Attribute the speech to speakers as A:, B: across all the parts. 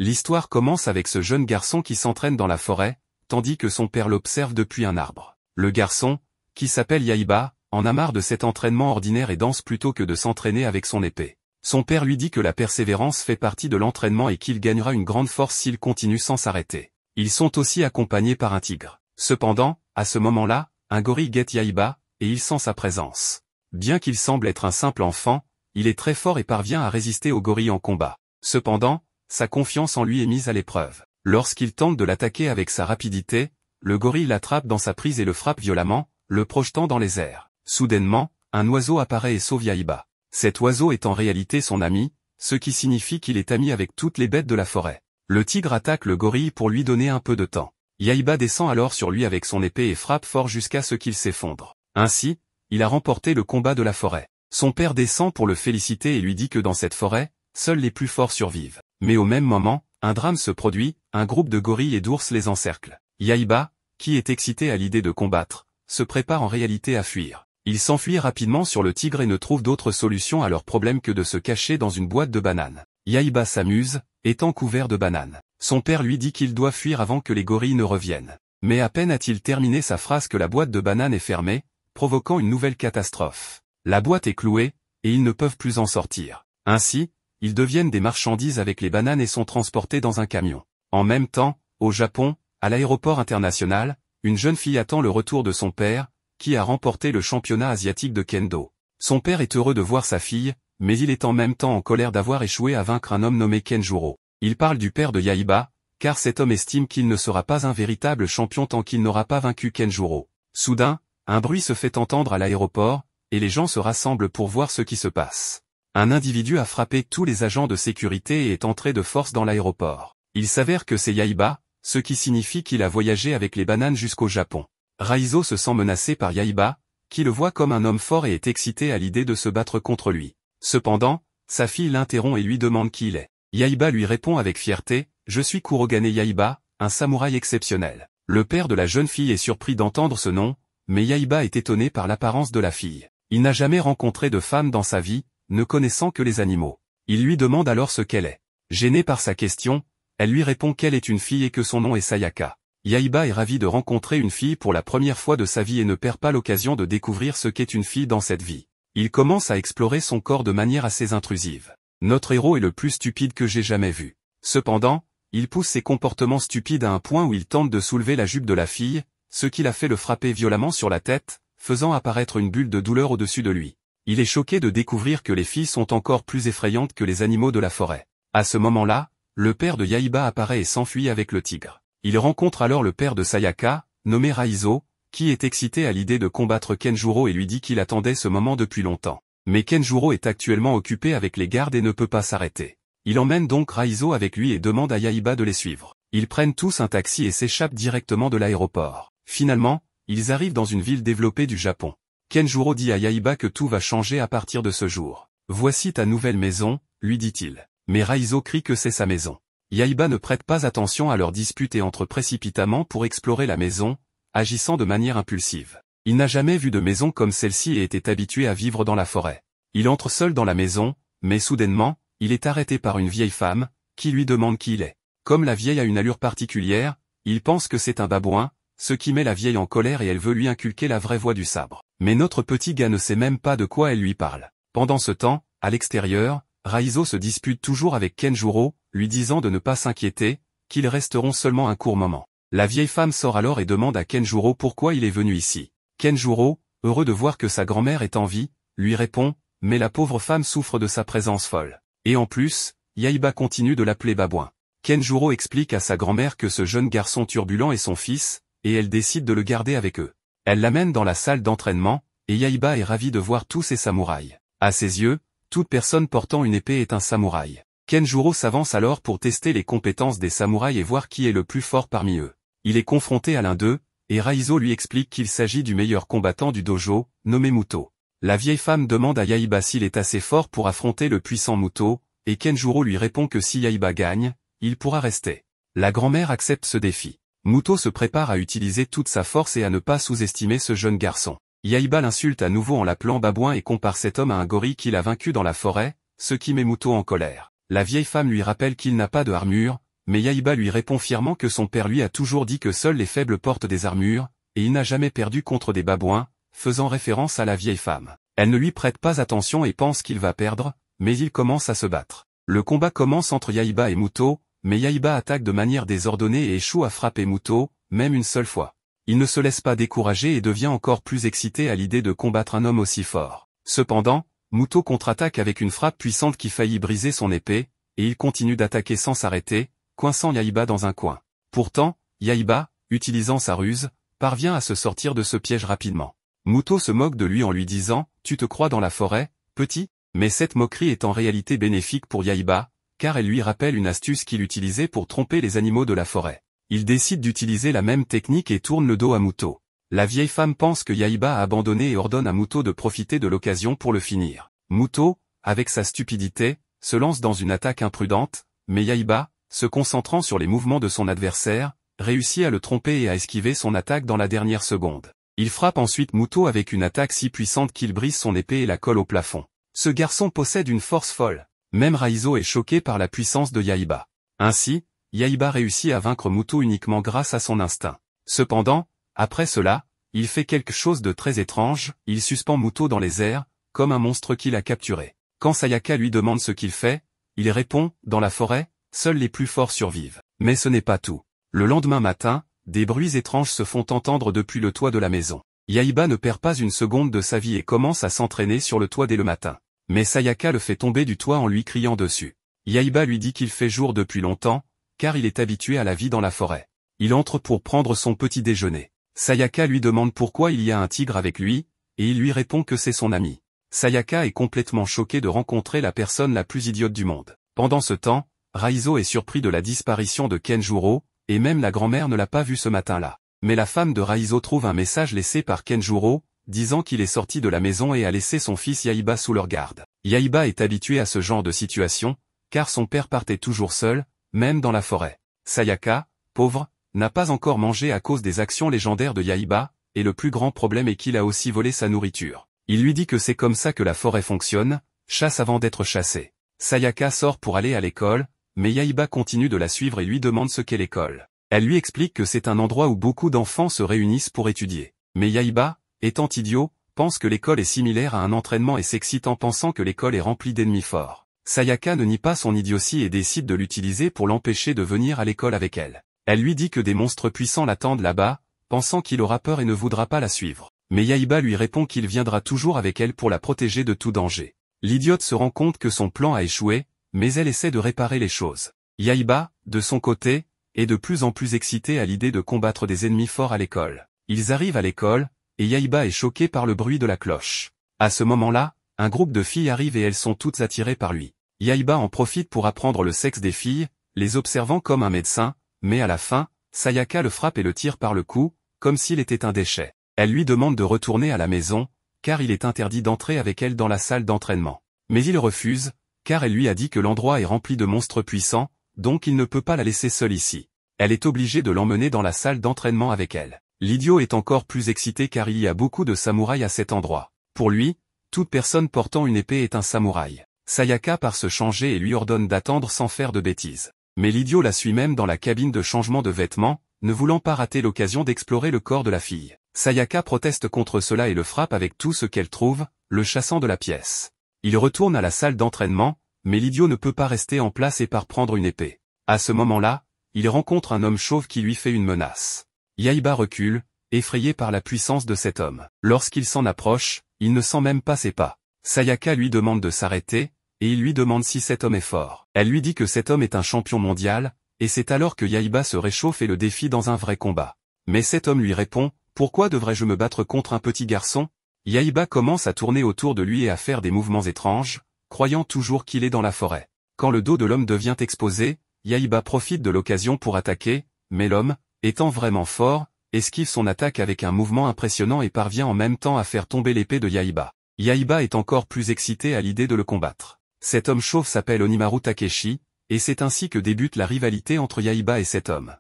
A: L'histoire commence avec ce jeune garçon qui s'entraîne dans la forêt, tandis que son père l'observe depuis un arbre. Le garçon, qui s'appelle Yaiba, en a marre de cet entraînement ordinaire et danse plutôt que de s'entraîner avec son épée. Son père lui dit que la persévérance fait partie de l'entraînement et qu'il gagnera une grande force s'il continue sans s'arrêter. Ils sont aussi accompagnés par un tigre. Cependant, à ce moment-là, un gorille guette Yaiba, et il sent sa présence. Bien qu'il semble être un simple enfant, il est très fort et parvient à résister au gorille en combat. Cependant, sa confiance en lui est mise à l'épreuve. Lorsqu'il tente de l'attaquer avec sa rapidité, le gorille l'attrape dans sa prise et le frappe violemment, le projetant dans les airs. Soudainement, un oiseau apparaît et sauve Yaiba. Cet oiseau est en réalité son ami, ce qui signifie qu'il est ami avec toutes les bêtes de la forêt. Le tigre attaque le gorille pour lui donner un peu de temps. Yaiba descend alors sur lui avec son épée et frappe fort jusqu'à ce qu'il s'effondre. Ainsi, il a remporté le combat de la forêt. Son père descend pour le féliciter et lui dit que dans cette forêt, seuls les plus forts survivent. Mais au même moment, un drame se produit, un groupe de gorilles et d'ours les encercle. Yaiba, qui est excité à l'idée de combattre, se prépare en réalité à fuir. Il s'enfuit rapidement sur le tigre et ne trouve d'autre solution à leur problème que de se cacher dans une boîte de bananes. Yaiba s'amuse, étant couvert de bananes. Son père lui dit qu'il doit fuir avant que les gorilles ne reviennent. Mais à peine a-t-il terminé sa phrase que la boîte de bananes est fermée, provoquant une nouvelle catastrophe. La boîte est clouée, et ils ne peuvent plus en sortir. Ainsi, ils deviennent des marchandises avec les bananes et sont transportés dans un camion. En même temps, au Japon, à l'aéroport international, une jeune fille attend le retour de son père, qui a remporté le championnat asiatique de kendo. Son père est heureux de voir sa fille, mais il est en même temps en colère d'avoir échoué à vaincre un homme nommé Kenjuro. Il parle du père de Yaiba, car cet homme estime qu'il ne sera pas un véritable champion tant qu'il n'aura pas vaincu Kenjuro. Soudain, un bruit se fait entendre à l'aéroport, et les gens se rassemblent pour voir ce qui se passe. Un individu a frappé tous les agents de sécurité et est entré de force dans l'aéroport. Il s'avère que c'est Yaiba, ce qui signifie qu'il a voyagé avec les bananes jusqu'au Japon. Raizo se sent menacé par Yaiba, qui le voit comme un homme fort et est excité à l'idée de se battre contre lui. Cependant, sa fille l'interrompt et lui demande qui il est. Yaiba lui répond avec fierté, « Je suis Kurogane Yaiba, un samouraï exceptionnel ». Le père de la jeune fille est surpris d'entendre ce nom, mais Yaiba est étonné par l'apparence de la fille. Il n'a jamais rencontré de femme dans sa vie, ne connaissant que les animaux. Il lui demande alors ce qu'elle est. Gênée par sa question, elle lui répond qu'elle est une fille et que son nom est Sayaka. Yaiba est ravi de rencontrer une fille pour la première fois de sa vie et ne perd pas l'occasion de découvrir ce qu'est une fille dans cette vie. Il commence à explorer son corps de manière assez intrusive. Notre héros est le plus stupide que j'ai jamais vu. Cependant, il pousse ses comportements stupides à un point où il tente de soulever la jupe de la fille, ce qui l'a fait le frapper violemment sur la tête, faisant apparaître une bulle de douleur au-dessus de lui. Il est choqué de découvrir que les filles sont encore plus effrayantes que les animaux de la forêt. À ce moment-là, le père de Yaiba apparaît et s'enfuit avec le tigre. Il rencontre alors le père de Sayaka, nommé Raizo, qui est excité à l'idée de combattre Kenjuro et lui dit qu'il attendait ce moment depuis longtemps. Mais Kenjuro est actuellement occupé avec les gardes et ne peut pas s'arrêter. Il emmène donc Raizo avec lui et demande à Yaiba de les suivre. Ils prennent tous un taxi et s'échappent directement de l'aéroport. Finalement, ils arrivent dans une ville développée du Japon. Kenjuro dit à Yaiba que tout va changer à partir de ce jour. « Voici ta nouvelle maison », lui dit-il. Mais Raizo crie que c'est sa maison. Yaiba ne prête pas attention à leur dispute et entre précipitamment pour explorer la maison, agissant de manière impulsive. Il n'a jamais vu de maison comme celle-ci et était habitué à vivre dans la forêt. Il entre seul dans la maison, mais soudainement, il est arrêté par une vieille femme, qui lui demande qui il est. Comme la vieille a une allure particulière, il pense que c'est un babouin, ce qui met la vieille en colère et elle veut lui inculquer la vraie voix du sabre. Mais notre petit gars ne sait même pas de quoi elle lui parle. Pendant ce temps, à l'extérieur, Raizo se dispute toujours avec Kenjuro, lui disant de ne pas s'inquiéter, qu'ils resteront seulement un court moment. La vieille femme sort alors et demande à Kenjuro pourquoi il est venu ici. Kenjuro, heureux de voir que sa grand-mère est en vie, lui répond, mais la pauvre femme souffre de sa présence folle. Et en plus, Yaiba continue de l'appeler babouin. Kenjuro explique à sa grand-mère que ce jeune garçon turbulent est son fils, et elle décide de le garder avec eux. Elle l'amène dans la salle d'entraînement, et Yaiba est ravi de voir tous ces samouraïs. À ses yeux, toute personne portant une épée est un samouraï. Kenjuro s'avance alors pour tester les compétences des samouraïs et voir qui est le plus fort parmi eux. Il est confronté à l'un d'eux, et Raizo lui explique qu'il s'agit du meilleur combattant du dojo, nommé Muto. La vieille femme demande à Yaiba s'il est assez fort pour affronter le puissant Muto, et Kenjuro lui répond que si Yaiba gagne, il pourra rester. La grand-mère accepte ce défi. Muto se prépare à utiliser toute sa force et à ne pas sous-estimer ce jeune garçon. Yaiba l'insulte à nouveau en l'appelant babouin et compare cet homme à un gorille qu'il a vaincu dans la forêt, ce qui met Muto en colère. La vieille femme lui rappelle qu'il n'a pas de armure, mais Yaiba lui répond fièrement que son père lui a toujours dit que seuls les faibles portent des armures, et il n'a jamais perdu contre des babouins, faisant référence à la vieille femme. Elle ne lui prête pas attention et pense qu'il va perdre, mais il commence à se battre. Le combat commence entre Yaiba et Muto, mais Yaiba attaque de manière désordonnée et échoue à frapper Muto, même une seule fois. Il ne se laisse pas décourager et devient encore plus excité à l'idée de combattre un homme aussi fort. Cependant, Muto contre-attaque avec une frappe puissante qui faillit briser son épée, et il continue d'attaquer sans s'arrêter, coinçant Yaiba dans un coin. Pourtant, Yaiba, utilisant sa ruse, parvient à se sortir de ce piège rapidement. Muto se moque de lui en lui disant « Tu te crois dans la forêt, petit ?» Mais cette moquerie est en réalité bénéfique pour Yaiba, car elle lui rappelle une astuce qu'il utilisait pour tromper les animaux de la forêt. Il décide d'utiliser la même technique et tourne le dos à Muto. La vieille femme pense que Yaiba a abandonné et ordonne à Muto de profiter de l'occasion pour le finir. Muto, avec sa stupidité, se lance dans une attaque imprudente, mais Yaiba, se concentrant sur les mouvements de son adversaire, réussit à le tromper et à esquiver son attaque dans la dernière seconde. Il frappe ensuite Muto avec une attaque si puissante qu'il brise son épée et la colle au plafond. Ce garçon possède une force folle. Même Raizo est choqué par la puissance de Yaiba. Ainsi, Yaiba réussit à vaincre Muto uniquement grâce à son instinct. Cependant, après cela, il fait quelque chose de très étrange, il suspend Muto dans les airs, comme un monstre qu'il a capturé. Quand Sayaka lui demande ce qu'il fait, il répond « Dans la forêt, seuls les plus forts survivent ». Mais ce n'est pas tout. Le lendemain matin, des bruits étranges se font entendre depuis le toit de la maison. Yaiba ne perd pas une seconde de sa vie et commence à s'entraîner sur le toit dès le matin. Mais Sayaka le fait tomber du toit en lui criant dessus. Yaiba lui dit qu'il fait jour depuis longtemps, car il est habitué à la vie dans la forêt. Il entre pour prendre son petit déjeuner. Sayaka lui demande pourquoi il y a un tigre avec lui, et il lui répond que c'est son ami. Sayaka est complètement choqué de rencontrer la personne la plus idiote du monde. Pendant ce temps, Raizo est surpris de la disparition de Kenjuro, et même la grand-mère ne l'a pas vu ce matin-là. Mais la femme de Raizo trouve un message laissé par Kenjuro, disant qu'il est sorti de la maison et a laissé son fils Yaiba sous leur garde. Yaiba est habitué à ce genre de situation, car son père partait toujours seul, même dans la forêt. Sayaka, pauvre, n'a pas encore mangé à cause des actions légendaires de Yaiba, et le plus grand problème est qu'il a aussi volé sa nourriture. Il lui dit que c'est comme ça que la forêt fonctionne, chasse avant d'être chassé. Sayaka sort pour aller à l'école, mais Yaiba continue de la suivre et lui demande ce qu'est l'école. Elle lui explique que c'est un endroit où beaucoup d'enfants se réunissent pour étudier. Mais Yaiba, étant idiot, pense que l'école est similaire à un entraînement et s'excite en pensant que l'école est remplie d'ennemis forts. Sayaka ne nie pas son idiotie et décide de l'utiliser pour l'empêcher de venir à l'école avec elle. Elle lui dit que des monstres puissants l'attendent là-bas, pensant qu'il aura peur et ne voudra pas la suivre. Mais Yaiba lui répond qu'il viendra toujours avec elle pour la protéger de tout danger. L'idiote se rend compte que son plan a échoué, mais elle essaie de réparer les choses. Yaiba, de son côté, est de plus en plus excité à l'idée de combattre des ennemis forts à l'école. Ils arrivent à l'école, et Yaiba est choqué par le bruit de la cloche. À ce moment-là, un groupe de filles arrive et elles sont toutes attirées par lui. Yaiba en profite pour apprendre le sexe des filles, les observant comme un médecin, mais à la fin, Sayaka le frappe et le tire par le cou, comme s'il était un déchet. Elle lui demande de retourner à la maison, car il est interdit d'entrer avec elle dans la salle d'entraînement. Mais il refuse, car elle lui a dit que l'endroit est rempli de monstres puissants, donc il ne peut pas la laisser seule ici. Elle est obligée de l'emmener dans la salle d'entraînement avec elle. L'idiot est encore plus excité car il y a beaucoup de samouraïs à cet endroit. Pour lui, toute personne portant une épée est un samouraï. Sayaka part se changer et lui ordonne d'attendre sans faire de bêtises. Mais l'idiot la suit même dans la cabine de changement de vêtements, ne voulant pas rater l'occasion d'explorer le corps de la fille. Sayaka proteste contre cela et le frappe avec tout ce qu'elle trouve, le chassant de la pièce. Il retourne à la salle d'entraînement, mais l'idiot ne peut pas rester en place et part prendre une épée. À ce moment-là, il rencontre un homme chauve qui lui fait une menace. Yaiba recule, effrayé par la puissance de cet homme. Lorsqu'il s'en approche, il ne sent même pas ses pas. Sayaka lui demande de s'arrêter, et il lui demande si cet homme est fort. Elle lui dit que cet homme est un champion mondial, et c'est alors que Yaiba se réchauffe et le défie dans un vrai combat. Mais cet homme lui répond, « Pourquoi devrais-je me battre contre un petit garçon ?» Yaiba commence à tourner autour de lui et à faire des mouvements étranges, croyant toujours qu'il est dans la forêt. Quand le dos de l'homme devient exposé, Yaiba profite de l'occasion pour attaquer, mais l'homme, étant vraiment fort, esquive son attaque avec un mouvement impressionnant et parvient en même temps à faire tomber l'épée de Yaiba. Yaiba est encore plus excité à l'idée de le combattre. Cet homme chauve s'appelle Onimaru Takeshi, et c'est ainsi que débute la rivalité entre Yaiba et cet homme.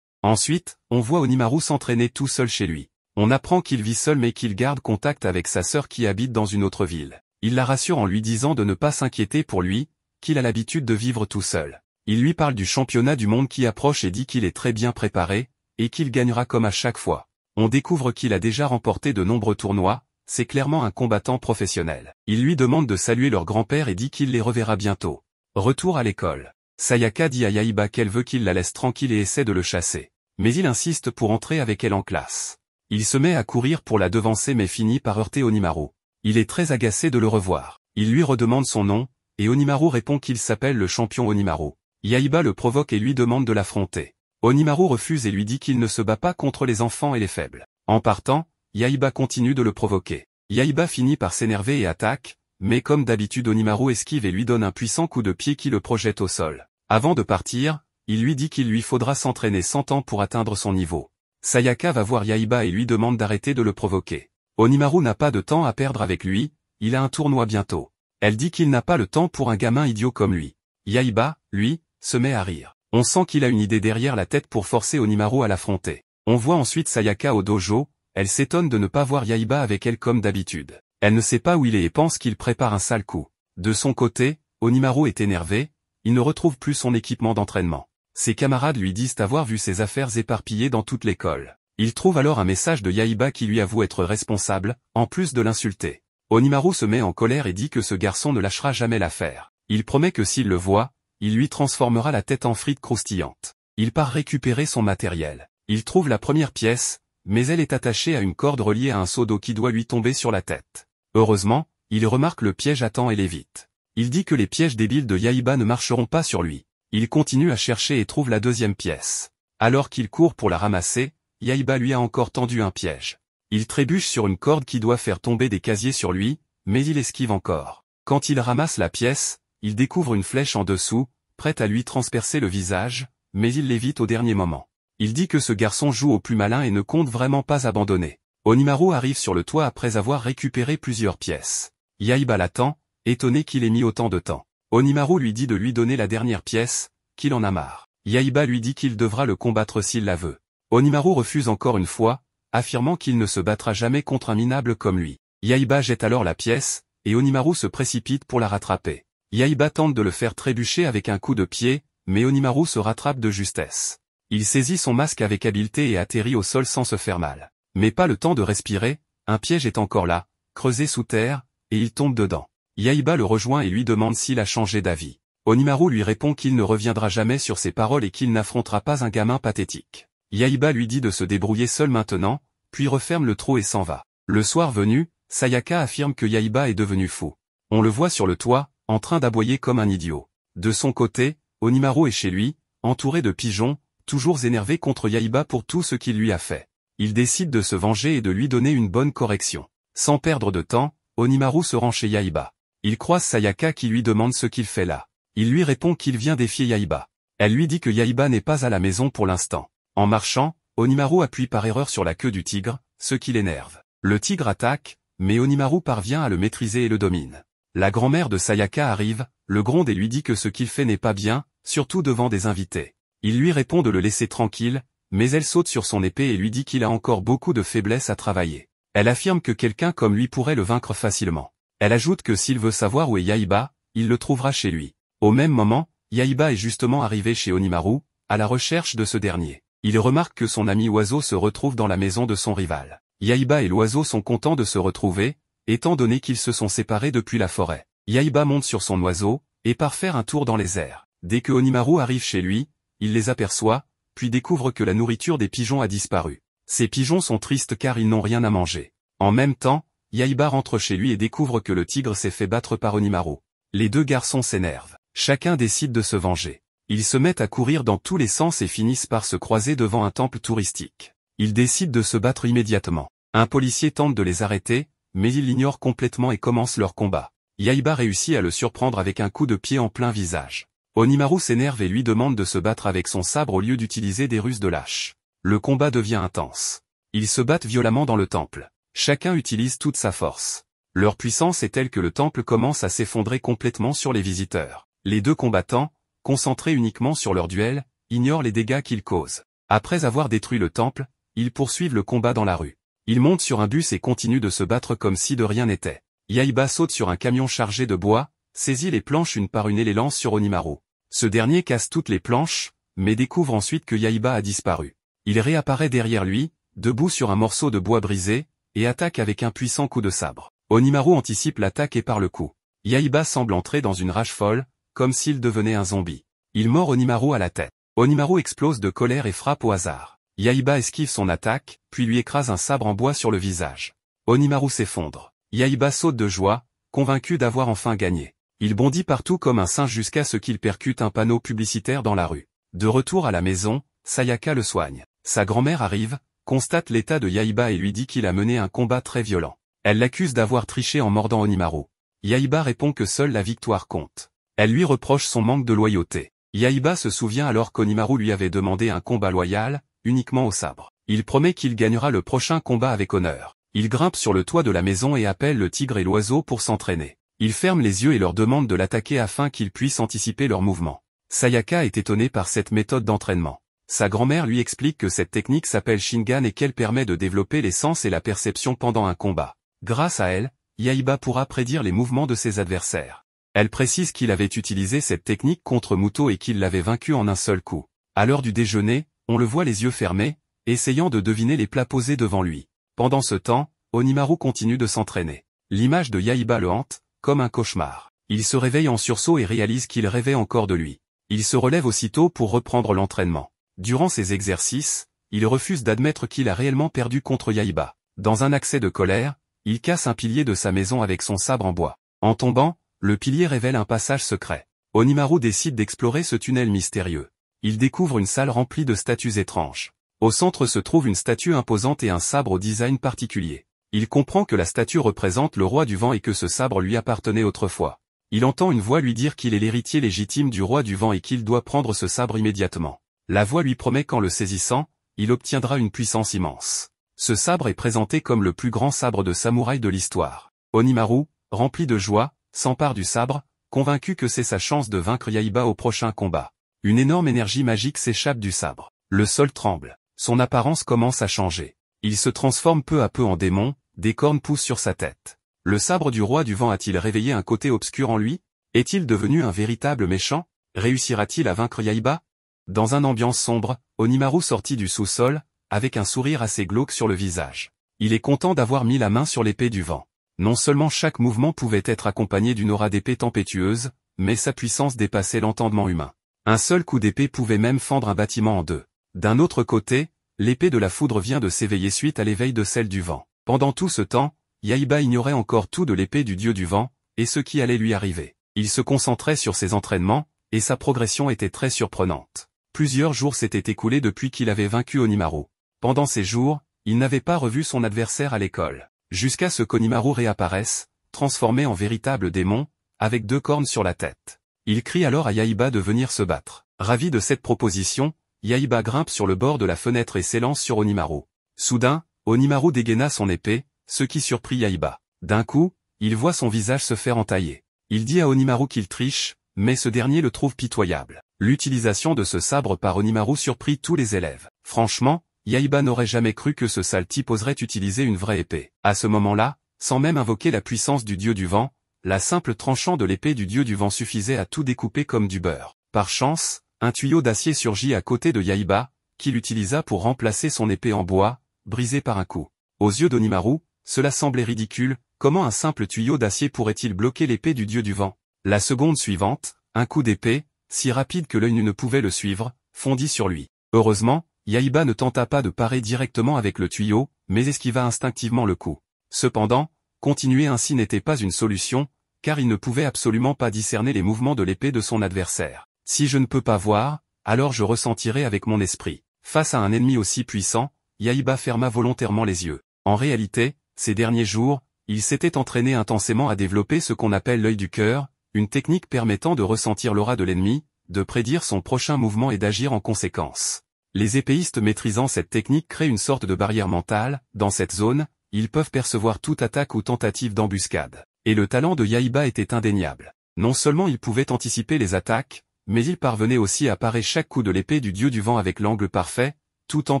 A: Ensuite, on voit Onimaru s'entraîner tout seul chez lui. On apprend qu'il vit seul mais qu'il garde contact avec sa sœur qui habite dans une autre ville. Il la rassure en lui disant de ne pas s'inquiéter pour lui, qu'il a l'habitude de vivre tout seul. Il lui parle du championnat du monde qui approche et dit qu'il est très bien préparé, et qu'il gagnera comme à chaque fois. On découvre qu'il a déjà remporté de nombreux tournois, c'est clairement un combattant professionnel. Il lui demande de saluer leur grand-père et dit qu'il les reverra bientôt. Retour à l'école. Sayaka dit à Yaiba qu'elle veut qu'il la laisse tranquille et essaie de le chasser. Mais il insiste pour entrer avec elle en classe. Il se met à courir pour la devancer mais finit par heurter Onimaru. Il est très agacé de le revoir. Il lui redemande son nom, et Onimaru répond qu'il s'appelle le champion Onimaru. Yaiba le provoque et lui demande de l'affronter. Onimaru refuse et lui dit qu'il ne se bat pas contre les enfants et les faibles. En partant, Yaiba continue de le provoquer. Yaiba finit par s'énerver et attaque, mais comme d'habitude Onimaru esquive et lui donne un puissant coup de pied qui le projette au sol. Avant de partir, il lui dit qu'il lui faudra s'entraîner 100 ans pour atteindre son niveau. Sayaka va voir Yaiba et lui demande d'arrêter de le provoquer. Onimaru n'a pas de temps à perdre avec lui, il a un tournoi bientôt. Elle dit qu'il n'a pas le temps pour un gamin idiot comme lui. Yaiba, lui, se met à rire. On sent qu'il a une idée derrière la tête pour forcer Onimaru à l'affronter. On voit ensuite Sayaka au dojo, elle s'étonne de ne pas voir Yaiba avec elle comme d'habitude. Elle ne sait pas où il est et pense qu'il prépare un sale coup. De son côté, Onimaru est énervé, il ne retrouve plus son équipement d'entraînement. Ses camarades lui disent avoir vu ses affaires éparpillées dans toute l'école. Il trouve alors un message de Yaiba qui lui avoue être responsable, en plus de l'insulter. Onimaru se met en colère et dit que ce garçon ne lâchera jamais l'affaire. Il promet que s'il le voit, il lui transformera la tête en frites croustillantes. Il part récupérer son matériel. Il trouve la première pièce, mais elle est attachée à une corde reliée à un seau d'eau qui doit lui tomber sur la tête. Heureusement, il remarque le piège à temps et l'évite. Il dit que les pièges débiles de Yaiba ne marcheront pas sur lui. Il continue à chercher et trouve la deuxième pièce. Alors qu'il court pour la ramasser, Yaiba lui a encore tendu un piège. Il trébuche sur une corde qui doit faire tomber des casiers sur lui, mais il esquive encore. Quand il ramasse la pièce, il découvre une flèche en dessous, prête à lui transpercer le visage, mais il l'évite au dernier moment. Il dit que ce garçon joue au plus malin et ne compte vraiment pas abandonner. Onimaru arrive sur le toit après avoir récupéré plusieurs pièces. Yaiba l'attend, étonné qu'il ait mis autant de temps. Onimaru lui dit de lui donner la dernière pièce, qu'il en a marre. Yaiba lui dit qu'il devra le combattre s'il la veut. Onimaru refuse encore une fois, affirmant qu'il ne se battra jamais contre un minable comme lui. Yaiba jette alors la pièce, et Onimaru se précipite pour la rattraper. Yaiba tente de le faire trébucher avec un coup de pied, mais Onimaru se rattrape de justesse. Il saisit son masque avec habileté et atterrit au sol sans se faire mal. Mais pas le temps de respirer, un piège est encore là, creusé sous terre, et il tombe dedans. Yaiba le rejoint et lui demande s'il a changé d'avis. Onimaru lui répond qu'il ne reviendra jamais sur ses paroles et qu'il n'affrontera pas un gamin pathétique. Yaiba lui dit de se débrouiller seul maintenant, puis referme le trou et s'en va. Le soir venu, Sayaka affirme que Yaiba est devenu fou. On le voit sur le toit, en train d'aboyer comme un idiot. De son côté, Onimaru est chez lui, entouré de pigeons, toujours énervé contre Yaiba pour tout ce qu'il lui a fait. Il décide de se venger et de lui donner une bonne correction. Sans perdre de temps, Onimaru se rend chez Yaiba. Il croise Sayaka qui lui demande ce qu'il fait là. Il lui répond qu'il vient défier Yaiba. Elle lui dit que Yaiba n'est pas à la maison pour l'instant. En marchant, Onimaru appuie par erreur sur la queue du tigre, ce qui l'énerve. Le tigre attaque, mais Onimaru parvient à le maîtriser et le domine. La grand-mère de Sayaka arrive, le gronde et lui dit que ce qu'il fait n'est pas bien, surtout devant des invités. Il lui répond de le laisser tranquille, mais elle saute sur son épée et lui dit qu'il a encore beaucoup de faiblesses à travailler. Elle affirme que quelqu'un comme lui pourrait le vaincre facilement. Elle ajoute que s'il veut savoir où est Yaiba, il le trouvera chez lui. Au même moment, Yaiba est justement arrivé chez Onimaru, à la recherche de ce dernier. Il remarque que son ami oiseau se retrouve dans la maison de son rival. Yaiba et l'oiseau sont contents de se retrouver, étant donné qu'ils se sont séparés depuis la forêt. Yaiba monte sur son oiseau, et part faire un tour dans les airs. Dès que Onimaru arrive chez lui, il les aperçoit, puis découvre que la nourriture des pigeons a disparu. Ces pigeons sont tristes car ils n'ont rien à manger. En même temps, Yaiba rentre chez lui et découvre que le tigre s'est fait battre par Onimaru. Les deux garçons s'énervent. Chacun décide de se venger. Ils se mettent à courir dans tous les sens et finissent par se croiser devant un temple touristique. Ils décident de se battre immédiatement. Un policier tente de les arrêter, mais il l'ignore complètement et commence leur combat. Yaiba réussit à le surprendre avec un coup de pied en plein visage. Onimaru s'énerve et lui demande de se battre avec son sabre au lieu d'utiliser des ruses de lâche. Le combat devient intense. Ils se battent violemment dans le temple. Chacun utilise toute sa force. Leur puissance est telle que le temple commence à s'effondrer complètement sur les visiteurs. Les deux combattants, concentrés uniquement sur leur duel, ignorent les dégâts qu'ils causent. Après avoir détruit le temple, ils poursuivent le combat dans la rue. Ils montent sur un bus et continuent de se battre comme si de rien n'était. Yaiba saute sur un camion chargé de bois, saisit les planches une par une et les lance sur Onimaru. Ce dernier casse toutes les planches, mais découvre ensuite que Yaiba a disparu. Il réapparaît derrière lui, debout sur un morceau de bois brisé, et attaque avec un puissant coup de sabre. Onimaru anticipe l'attaque et part le coup. Yaiba semble entrer dans une rage folle, comme s'il devenait un zombie. Il mord Onimaru à la tête. Onimaru explose de colère et frappe au hasard. Yaiba esquive son attaque, puis lui écrase un sabre en bois sur le visage. Onimaru s'effondre. Yaiba saute de joie, convaincu d'avoir enfin gagné. Il bondit partout comme un singe jusqu'à ce qu'il percute un panneau publicitaire dans la rue. De retour à la maison, Sayaka le soigne. Sa grand-mère arrive, constate l'état de Yaiba et lui dit qu'il a mené un combat très violent. Elle l'accuse d'avoir triché en mordant Onimaru. Yaiba répond que seule la victoire compte. Elle lui reproche son manque de loyauté. Yaiba se souvient alors qu'Onimaru lui avait demandé un combat loyal, uniquement au sabre. Il promet qu'il gagnera le prochain combat avec honneur. Il grimpe sur le toit de la maison et appelle le tigre et l'oiseau pour s'entraîner. Il ferme les yeux et leur demande de l'attaquer afin qu'ils puissent anticiper leurs mouvements. Sayaka est étonnée par cette méthode d'entraînement. Sa grand-mère lui explique que cette technique s'appelle Shingan et qu'elle permet de développer les sens et la perception pendant un combat. Grâce à elle, Yaiba pourra prédire les mouvements de ses adversaires. Elle précise qu'il avait utilisé cette technique contre Muto et qu'il l'avait vaincu en un seul coup. À l'heure du déjeuner, on le voit les yeux fermés, essayant de deviner les plats posés devant lui. Pendant ce temps, Onimaru continue de s'entraîner. L'image de Yaiba le hante, comme un cauchemar. Il se réveille en sursaut et réalise qu'il rêvait encore de lui. Il se relève aussitôt pour reprendre l'entraînement. Durant ses exercices, il refuse d'admettre qu'il a réellement perdu contre Yaiba. Dans un accès de colère, il casse un pilier de sa maison avec son sabre en bois. En tombant, le pilier révèle un passage secret. Onimaru décide d'explorer ce tunnel mystérieux. Il découvre une salle remplie de statues étranges. Au centre se trouve une statue imposante et un sabre au design particulier. Il comprend que la statue représente le roi du vent et que ce sabre lui appartenait autrefois. Il entend une voix lui dire qu'il est l'héritier légitime du roi du vent et qu'il doit prendre ce sabre immédiatement. La voix lui promet qu'en le saisissant, il obtiendra une puissance immense. Ce sabre est présenté comme le plus grand sabre de samouraï de l'histoire. Onimaru, rempli de joie, s'empare du sabre, convaincu que c'est sa chance de vaincre Yaiba au prochain combat. Une énorme énergie magique s'échappe du sabre. Le sol tremble. Son apparence commence à changer. Il se transforme peu à peu en démon, des cornes poussent sur sa tête. Le sabre du roi du vent a-t-il réveillé un côté obscur en lui? Est-il devenu un véritable méchant? Réussira-t-il à vaincre Yaiba? Dans une ambiance sombre, Onimaru sortit du sous-sol, avec un sourire assez glauque sur le visage. Il est content d'avoir mis la main sur l'épée du vent. Non seulement chaque mouvement pouvait être accompagné d'une aura d'épée tempétueuse, mais sa puissance dépassait l'entendement humain. Un seul coup d'épée pouvait même fendre un bâtiment en deux. D'un autre côté, l'épée de la foudre vient de s'éveiller suite à l'éveil de celle du vent. Pendant tout ce temps, Yaiba ignorait encore tout de l'épée du dieu du vent, et ce qui allait lui arriver. Il se concentrait sur ses entraînements, et sa progression était très surprenante. Plusieurs jours s'étaient écoulés depuis qu'il avait vaincu Onimaru. Pendant ces jours, il n'avait pas revu son adversaire à l'école. Jusqu'à ce qu'Onimaru réapparaisse, transformé en véritable démon, avec 2 cornes sur la tête. Il crie alors à Yaiba de venir se battre. Ravi de cette proposition, Yaiba grimpe sur le bord de la fenêtre et s'élance sur Onimaru. Soudain, Onimaru dégaina son épée, ce qui surprit Yaiba. D'un coup, il voit son visage se faire entailler. Il dit à Onimaru qu'il triche, mais ce dernier le trouve pitoyable. L'utilisation de ce sabre par Onimaru surprit tous les élèves. Franchement, Yaiba n'aurait jamais cru que ce sale type oserait utiliser une vraie épée. À ce moment-là, sans même invoquer la puissance du dieu du vent, la simple tranchant de l'épée du dieu du vent suffisait à tout découper comme du beurre. Par chance, un tuyau d'acier surgit à côté de Yaiba, qu'il utilisa pour remplacer son épée en bois, brisée par un coup. Aux yeux d'Onimaru, cela semblait ridicule, comment un simple tuyau d'acier pourrait-il bloquer l'épée du dieu du vent? La seconde suivante, un coup d'épée, si rapide que l'œil nu ne pouvait le suivre, fondit sur lui. Heureusement, Yaiba ne tenta pas de parer directement avec le tuyau, mais esquiva instinctivement le coup. Cependant, continuer ainsi n'était pas une solution, car il ne pouvait absolument pas discerner les mouvements de l'épée de son adversaire. Si je ne peux pas voir, alors je ressentirai avec mon esprit. Face à un ennemi aussi puissant, Yaiba ferma volontairement les yeux. En réalité, ces derniers jours, il s'était entraîné intensément à développer ce qu'on appelle l'œil du cœur, une technique permettant de ressentir l'aura de l'ennemi, de prédire son prochain mouvement et d'agir en conséquence. Les épéistes maîtrisant cette technique créent une sorte de barrière mentale. Dans cette zone, ils peuvent percevoir toute attaque ou tentative d'embuscade. Et le talent de Yaiba était indéniable. Non seulement il pouvait anticiper les attaques, mais il parvenait aussi à parer chaque coup de l'épée du dieu du vent avec l'angle parfait, tout en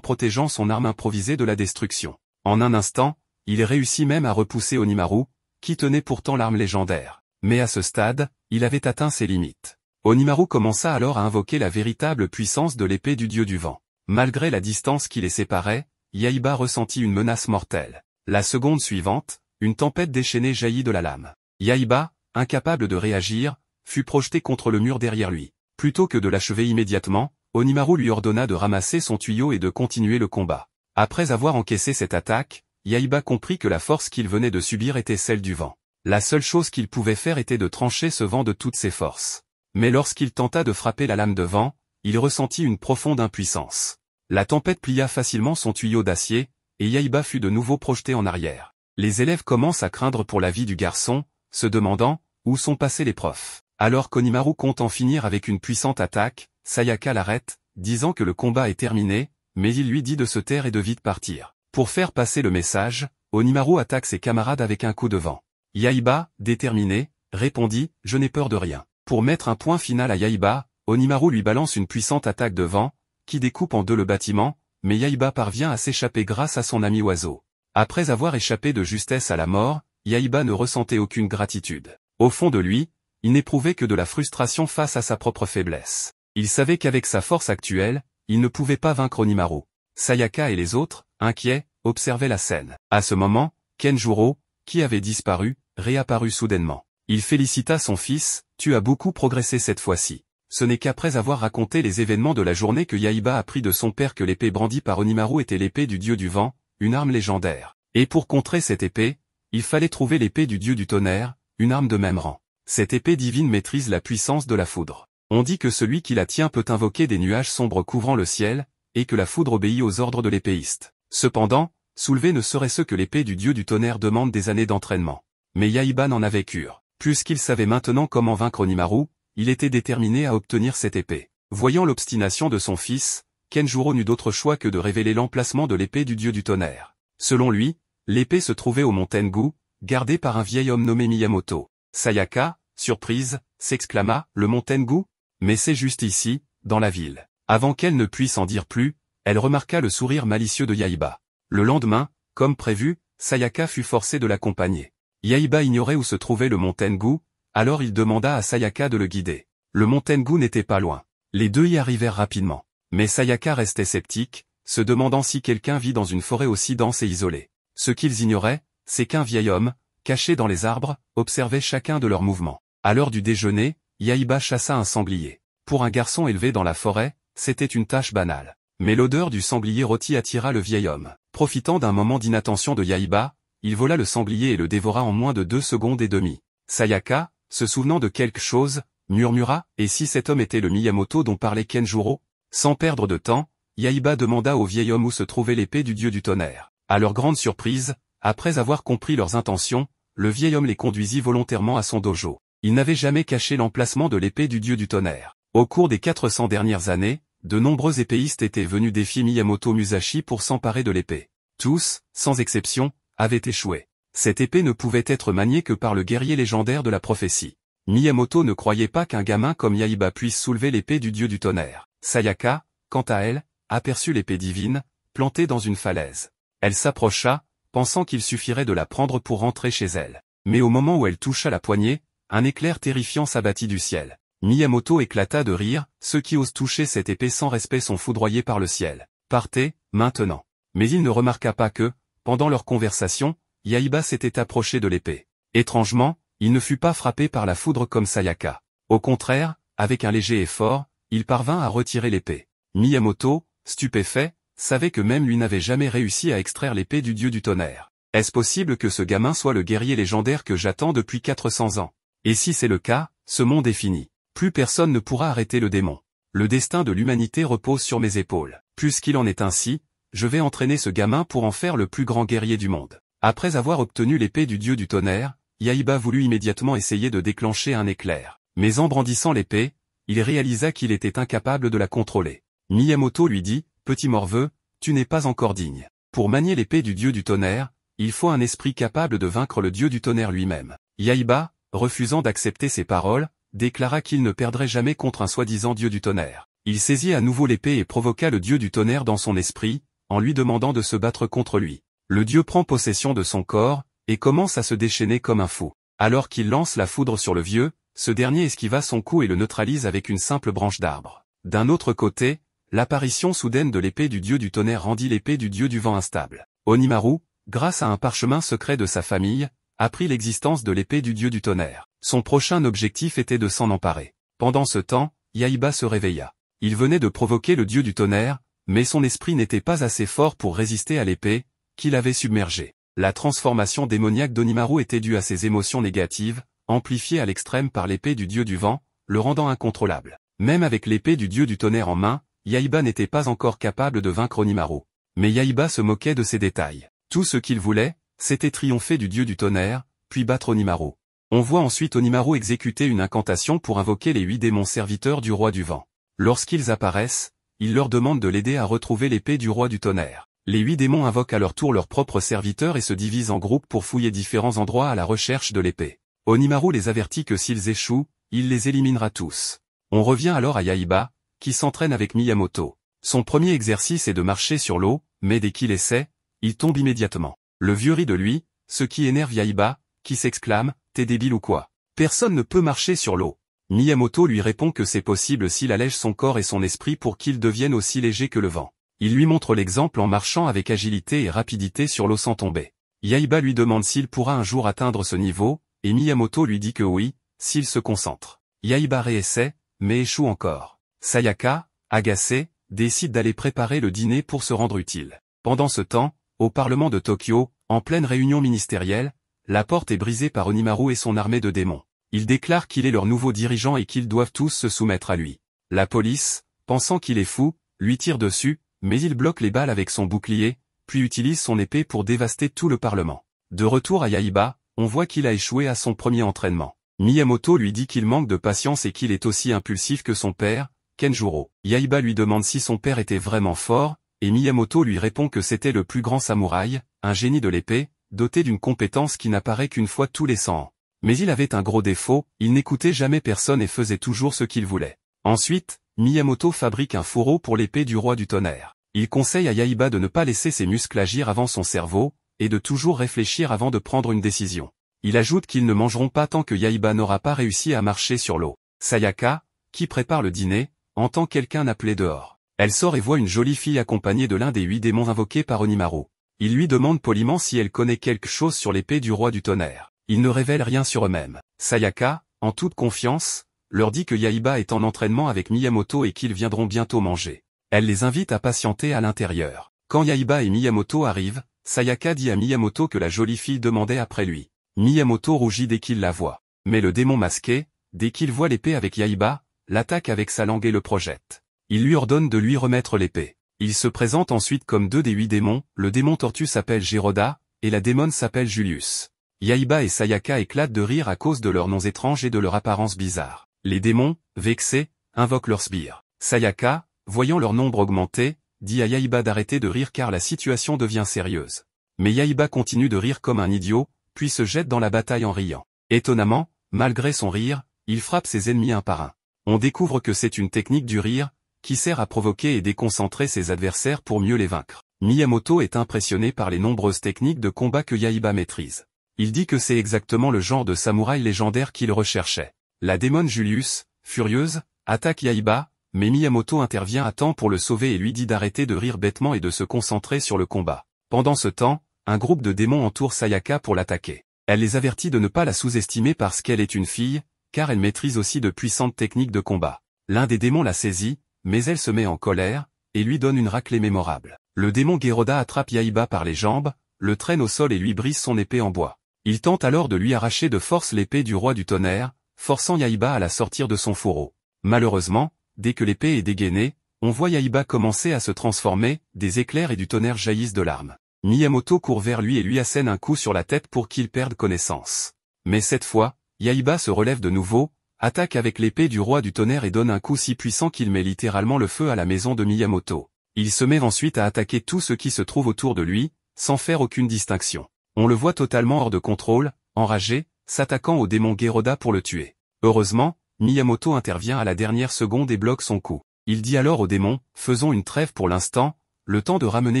A: protégeant son arme improvisée de la destruction. En un instant, il réussit même à repousser Onimaru, qui tenait pourtant l'arme légendaire. Mais à ce stade, il avait atteint ses limites. Onimaru commença alors à invoquer la véritable puissance de l'épée du dieu du vent. Malgré la distance qui les séparait, Yaiba ressentit une menace mortelle. La seconde suivante, une tempête déchaînée jaillit de la lame. Yaiba, incapable de réagir, fut projeté contre le mur derrière lui. Plutôt que de l'achever immédiatement, Onimaru lui ordonna de ramasser son tuyau et de continuer le combat. Après avoir encaissé cette attaque, Yaiba comprit que la force qu'il venait de subir était celle du vent. La seule chose qu'il pouvait faire était de trancher ce vent de toutes ses forces. Mais lorsqu'il tenta de frapper la lame de vent, il ressentit une profonde impuissance. La tempête plia facilement son tuyau d'acier, et Yaiba fut de nouveau projeté en arrière. Les élèves commencent à craindre pour la vie du garçon, se demandant où sont passés les profs. Alors qu'Onimaru compte en finir avec une puissante attaque, Sayaka l'arrête, disant que le combat est terminé, mais il lui dit de se taire et de vite partir. Pour faire passer le message, Onimaru attaque ses camarades avec un coup de vent. Yaiba, déterminé, répondit « Je n'ai peur de rien ». Pour mettre un point final à Yaiba, Onimaru lui balance une puissante attaque de vent, qui découpe en deux le bâtiment, mais Yaiba parvient à s'échapper grâce à son ami oiseau. Après avoir échappé de justesse à la mort, Yaiba ne ressentait aucune gratitude. Au fond de lui, il n'éprouvait que de la frustration face à sa propre faiblesse. Il savait qu'avec sa force actuelle, il ne pouvait pas vaincre Onimaru. Sayaka et les autres, inquiets, observaient la scène. À ce moment, Kenjuro, qui avait disparu, réapparut soudainement. Il félicita son fils, « Tu as beaucoup progressé cette fois-ci ». Ce n'est qu'après avoir raconté les événements de la journée que Yaiba apprit de son père que l'épée brandie par Onimaru était l'épée du dieu du vent, une arme légendaire. Et pour contrer cette épée, il fallait trouver l'épée du dieu du tonnerre, une arme de même rang. Cette épée divine maîtrise la puissance de la foudre. On dit que celui qui la tient peut invoquer des nuages sombres couvrant le ciel, et que la foudre obéit aux ordres de l'épéiste. Cependant, soulever ne serait ce que l'épée du dieu du tonnerre demande des années d'entraînement. Mais Yaiba n'en avait cure. Puisqu'il savait maintenant comment vaincre Onimaru, il était déterminé à obtenir cette épée. Voyant l'obstination de son fils, Kenjuro n'eut d'autre choix que de révéler l'emplacement de l'épée du dieu du tonnerre. Selon lui, l'épée se trouvait au mont Tengu, gardée par un vieil homme nommé Miyamoto. Sayaka, surprise, s'exclama, « Le mont Tengu ? Mais c'est juste ici, dans la ville. » Avant qu'elle ne puisse en dire plus, elle remarqua le sourire malicieux de Yaiba. Le lendemain, comme prévu, Sayaka fut forcée de l'accompagner. Yaiba ignorait où se trouvait le mont Tengu, alors il demanda à Sayaka de le guider. Le mont Tengu n'était pas loin. Les deux y arrivèrent rapidement. Mais Sayaka restait sceptique, se demandant si quelqu'un vit dans une forêt aussi dense et isolée. Ce qu'ils ignoraient, c'est qu'un vieil homme, caché dans les arbres, observait chacun de leurs mouvements. À l'heure du déjeuner, Yaiba chassa un sanglier. Pour un garçon élevé dans la forêt, c'était une tâche banale. Mais l'odeur du sanglier rôti attira le vieil homme. Profitant d'un moment d'inattention de Yaiba, il vola le sanglier et le dévora en moins de 2 secondes et demie. Sayaka, se souvenant de quelque chose, murmura « Et si cet homme était le Miyamoto dont parlait Kenjuro ?» Sans perdre de temps, Yaiba demanda au vieil homme où se trouvait l'épée du dieu du tonnerre. À leur grande surprise, après avoir compris leurs intentions, le vieil homme les conduisit volontairement à son dojo. Il n'avait jamais caché l'emplacement de l'épée du dieu du tonnerre. Au cours des 400 dernières années, de nombreux épéistes étaient venus défier Miyamoto Musashi pour s'emparer de l'épée. Tous, sans exception, avaient échoué. Cette épée ne pouvait être maniée que par le guerrier légendaire de la prophétie. Miyamoto ne croyait pas qu'un gamin comme Yaiba puisse soulever l'épée du dieu du tonnerre. Sayaka, quant à elle, aperçut l'épée divine, plantée dans une falaise. Elle s'approcha, pensant qu'il suffirait de la prendre pour rentrer chez elle. Mais au moment où elle toucha la poignée, un éclair terrifiant s'abattit du ciel. Miyamoto éclata de rire, ceux qui osent toucher cette épée sans respect sont foudroyés par le ciel. Partez, maintenant. Mais il ne remarqua pas que, pendant leur conversation, Yaiba s'était approché de l'épée. Étrangement, il ne fut pas frappé par la foudre comme Sayaka. Au contraire, avec un léger effort, il parvint à retirer l'épée. Miyamoto, stupéfait, savait que même lui n'avait jamais réussi à extraire l'épée du dieu du tonnerre. Est-ce possible que ce gamin soit le guerrier légendaire que j'attends depuis 400 ans? Et si c'est le cas, ce monde est fini. Plus personne ne pourra arrêter le démon. Le destin de l'humanité repose sur mes épaules. Puisqu'il en est ainsi, je vais entraîner ce gamin pour en faire le plus grand guerrier du monde. Après avoir obtenu l'épée du dieu du tonnerre, Yaiba voulut immédiatement essayer de déclencher un éclair. Mais en brandissant l'épée, il réalisa qu'il était incapable de la contrôler. Miyamoto lui dit, « Petit morveux, tu n'es pas encore digne. Pour manier l'épée du dieu du tonnerre, il faut un esprit capable de vaincre le dieu du tonnerre lui-même. » Yaiba, refusant d'accepter ces paroles, déclara qu'il ne perdrait jamais contre un soi-disant dieu du tonnerre. Il saisit à nouveau l'épée et provoqua le dieu du tonnerre dans son esprit, en lui demandant de se battre contre lui. Le dieu prend possession de son corps, et commence à se déchaîner comme un fou. Alors qu'il lance la foudre sur le vieux, ce dernier esquiva son coup et le neutralise avec une simple branche d'arbre. D'un autre côté, l'apparition soudaine de l'épée du dieu du tonnerre rendit l'épée du dieu du vent instable. Onimaru, grâce à un parchemin secret de sa famille, apprit l'existence de l'épée du dieu du tonnerre. Son prochain objectif était de s'en emparer. Pendant ce temps, Yaiba se réveilla. Il venait de provoquer le dieu du tonnerre, mais son esprit n'était pas assez fort pour résister à l'épée, qui l'avait submergé. La transformation démoniaque d'Onimaru était due à ses émotions négatives, amplifiées à l'extrême par l'épée du dieu du vent, le rendant incontrôlable. Même avec l'épée du dieu du tonnerre en main, Yaiba n'était pas encore capable de vaincre Onimaru. Mais Yaiba se moquait de ces détails. Tout ce qu'il voulait, c'était triompher du dieu du tonnerre, puis battre Onimaru. On voit ensuite Onimaru exécuter une incantation pour invoquer les 8 démons serviteurs du roi du vent. Lorsqu'ils apparaissent, il leur demande de l'aider à retrouver l'épée du roi du tonnerre. Les 8 démons invoquent à leur tour leurs propres serviteurs et se divisent en groupes pour fouiller différents endroits à la recherche de l'épée. Onimaru les avertit que s'ils échouent, il les éliminera tous. On revient alors à Yaiba, qui s'entraîne avec Miyamoto. Son premier exercice est de marcher sur l'eau, mais dès qu'il essaie, il tombe immédiatement. Le vieux rit de lui, ce qui énerve Yaiba, qui s'exclame « T'es débile ou quoi? Personne ne peut marcher sur l'eau ». Miyamoto lui répond que c'est possible s'il allège son corps et son esprit pour qu'il devienne aussi léger que le vent. Il lui montre l'exemple en marchant avec agilité et rapidité sur l'eau sans tomber. Yaiba lui demande s'il pourra un jour atteindre ce niveau, et Miyamoto lui dit que oui, s'il se concentre. Yaiba réessaie, mais échoue encore. Sayaka, agacée, décide d'aller préparer le dîner pour se rendre utile. Pendant ce temps, au Parlement de Tokyo, en pleine réunion ministérielle, la porte est brisée par Onimaru et son armée de démons. Il déclare qu'il est leur nouveau dirigeant et qu'ils doivent tous se soumettre à lui. La police, pensant qu'il est fou, lui tire dessus, mais il bloque les balles avec son bouclier, puis utilise son épée pour dévaster tout le Parlement. De retour à Yaiba, on voit qu'il a échoué à son premier entraînement. Miyamoto lui dit qu'il manque de patience et qu'il est aussi impulsif que son père, Kenjuro. Yaiba lui demande si son père était vraiment fort, et Miyamoto lui répond que c'était le plus grand samouraï, un génie de l'épée, doté d'une compétence qui n'apparaît qu'une fois tous les 100 ans. Mais il avait un gros défaut, il n'écoutait jamais personne et faisait toujours ce qu'il voulait. Ensuite, Miyamoto fabrique un fourreau pour l'épée du roi du tonnerre. Il conseille à Yaiba de ne pas laisser ses muscles agir avant son cerveau, et de toujours réfléchir avant de prendre une décision. Il ajoute qu'ils ne mangeront pas tant que Yaiba n'aura pas réussi à marcher sur l'eau. Sayaka, qui prépare le dîner, entend quelqu'un appeler dehors. Elle sort et voit une jolie fille accompagnée de l'un des 8 démons invoqués par Onimaru. Il lui demande poliment si elle connaît quelque chose sur l'épée du roi du tonnerre. Ils ne révèlent rien sur eux-mêmes. Sayaka, en toute confiance, leur dit que Yaiba est en entraînement avec Miyamoto et qu'ils viendront bientôt manger. Elle les invite à patienter à l'intérieur. Quand Yaiba et Miyamoto arrivent, Sayaka dit à Miyamoto que la jolie fille demandait après lui. Miyamoto rougit dès qu'il la voit. Mais le démon masqué, dès qu'il voit l'épée avec Yaiba, l'attaque avec sa langue et le projette. Il lui ordonne de lui remettre l'épée. Il se présente ensuite comme 2 des 8 démons, le démon tortue s'appelle Giroda, et la démone s'appelle Julius. Yaiba et Sayaka éclatent de rire à cause de leurs noms étranges et de leur apparence bizarre. Les démons, vexés, invoquent leurs sbires. Sayaka, voyant leur nombre augmenter, dit à Yaiba d'arrêter de rire car la situation devient sérieuse. Mais Yaiba continue de rire comme un idiot, puis se jette dans la bataille en riant. Étonnamment, malgré son rire, il frappe ses ennemis un par un. On découvre que c'est une technique du rire, qui sert à provoquer et déconcentrer ses adversaires pour mieux les vaincre. Miyamoto est impressionné par les nombreuses techniques de combat que Yaiba maîtrise. Il dit que c'est exactement le genre de samouraï légendaire qu'il recherchait. La démone Julius, furieuse, attaque Yaiba, mais Miyamoto intervient à temps pour le sauver et lui dit d'arrêter de rire bêtement et de se concentrer sur le combat. Pendant ce temps, un groupe de démons entoure Sayaka pour l'attaquer. Elle les avertit de ne pas la sous-estimer parce qu'elle est une fille, car elle maîtrise aussi de puissantes techniques de combat. L'un des démons la saisit, mais elle se met en colère, et lui donne une raclée mémorable. Le démon Geroda attrape Yaiba par les jambes, le traîne au sol et lui brise son épée en bois. Il tente alors de lui arracher de force l'épée du roi du tonnerre, forçant Yaiba à la sortir de son fourreau. Malheureusement, dès que l'épée est dégainée, on voit Yaiba commencer à se transformer, des éclairs et du tonnerre jaillissent de l'arme. Miyamoto court vers lui et lui assène un coup sur la tête pour qu'il perde connaissance. Mais cette fois, Yaiba se relève de nouveau, attaque avec l'épée du roi du tonnerre et donne un coup si puissant qu'il met littéralement le feu à la maison de Miyamoto. Il se met ensuite à attaquer tout ce qui se trouve autour de lui, sans faire aucune distinction. On le voit totalement hors de contrôle, enragé, s'attaquant au démon Geroda pour le tuer. Heureusement, Miyamoto intervient à la dernière seconde et bloque son coup. Il dit alors au démon, faisons une trêve pour l'instant, le temps de ramener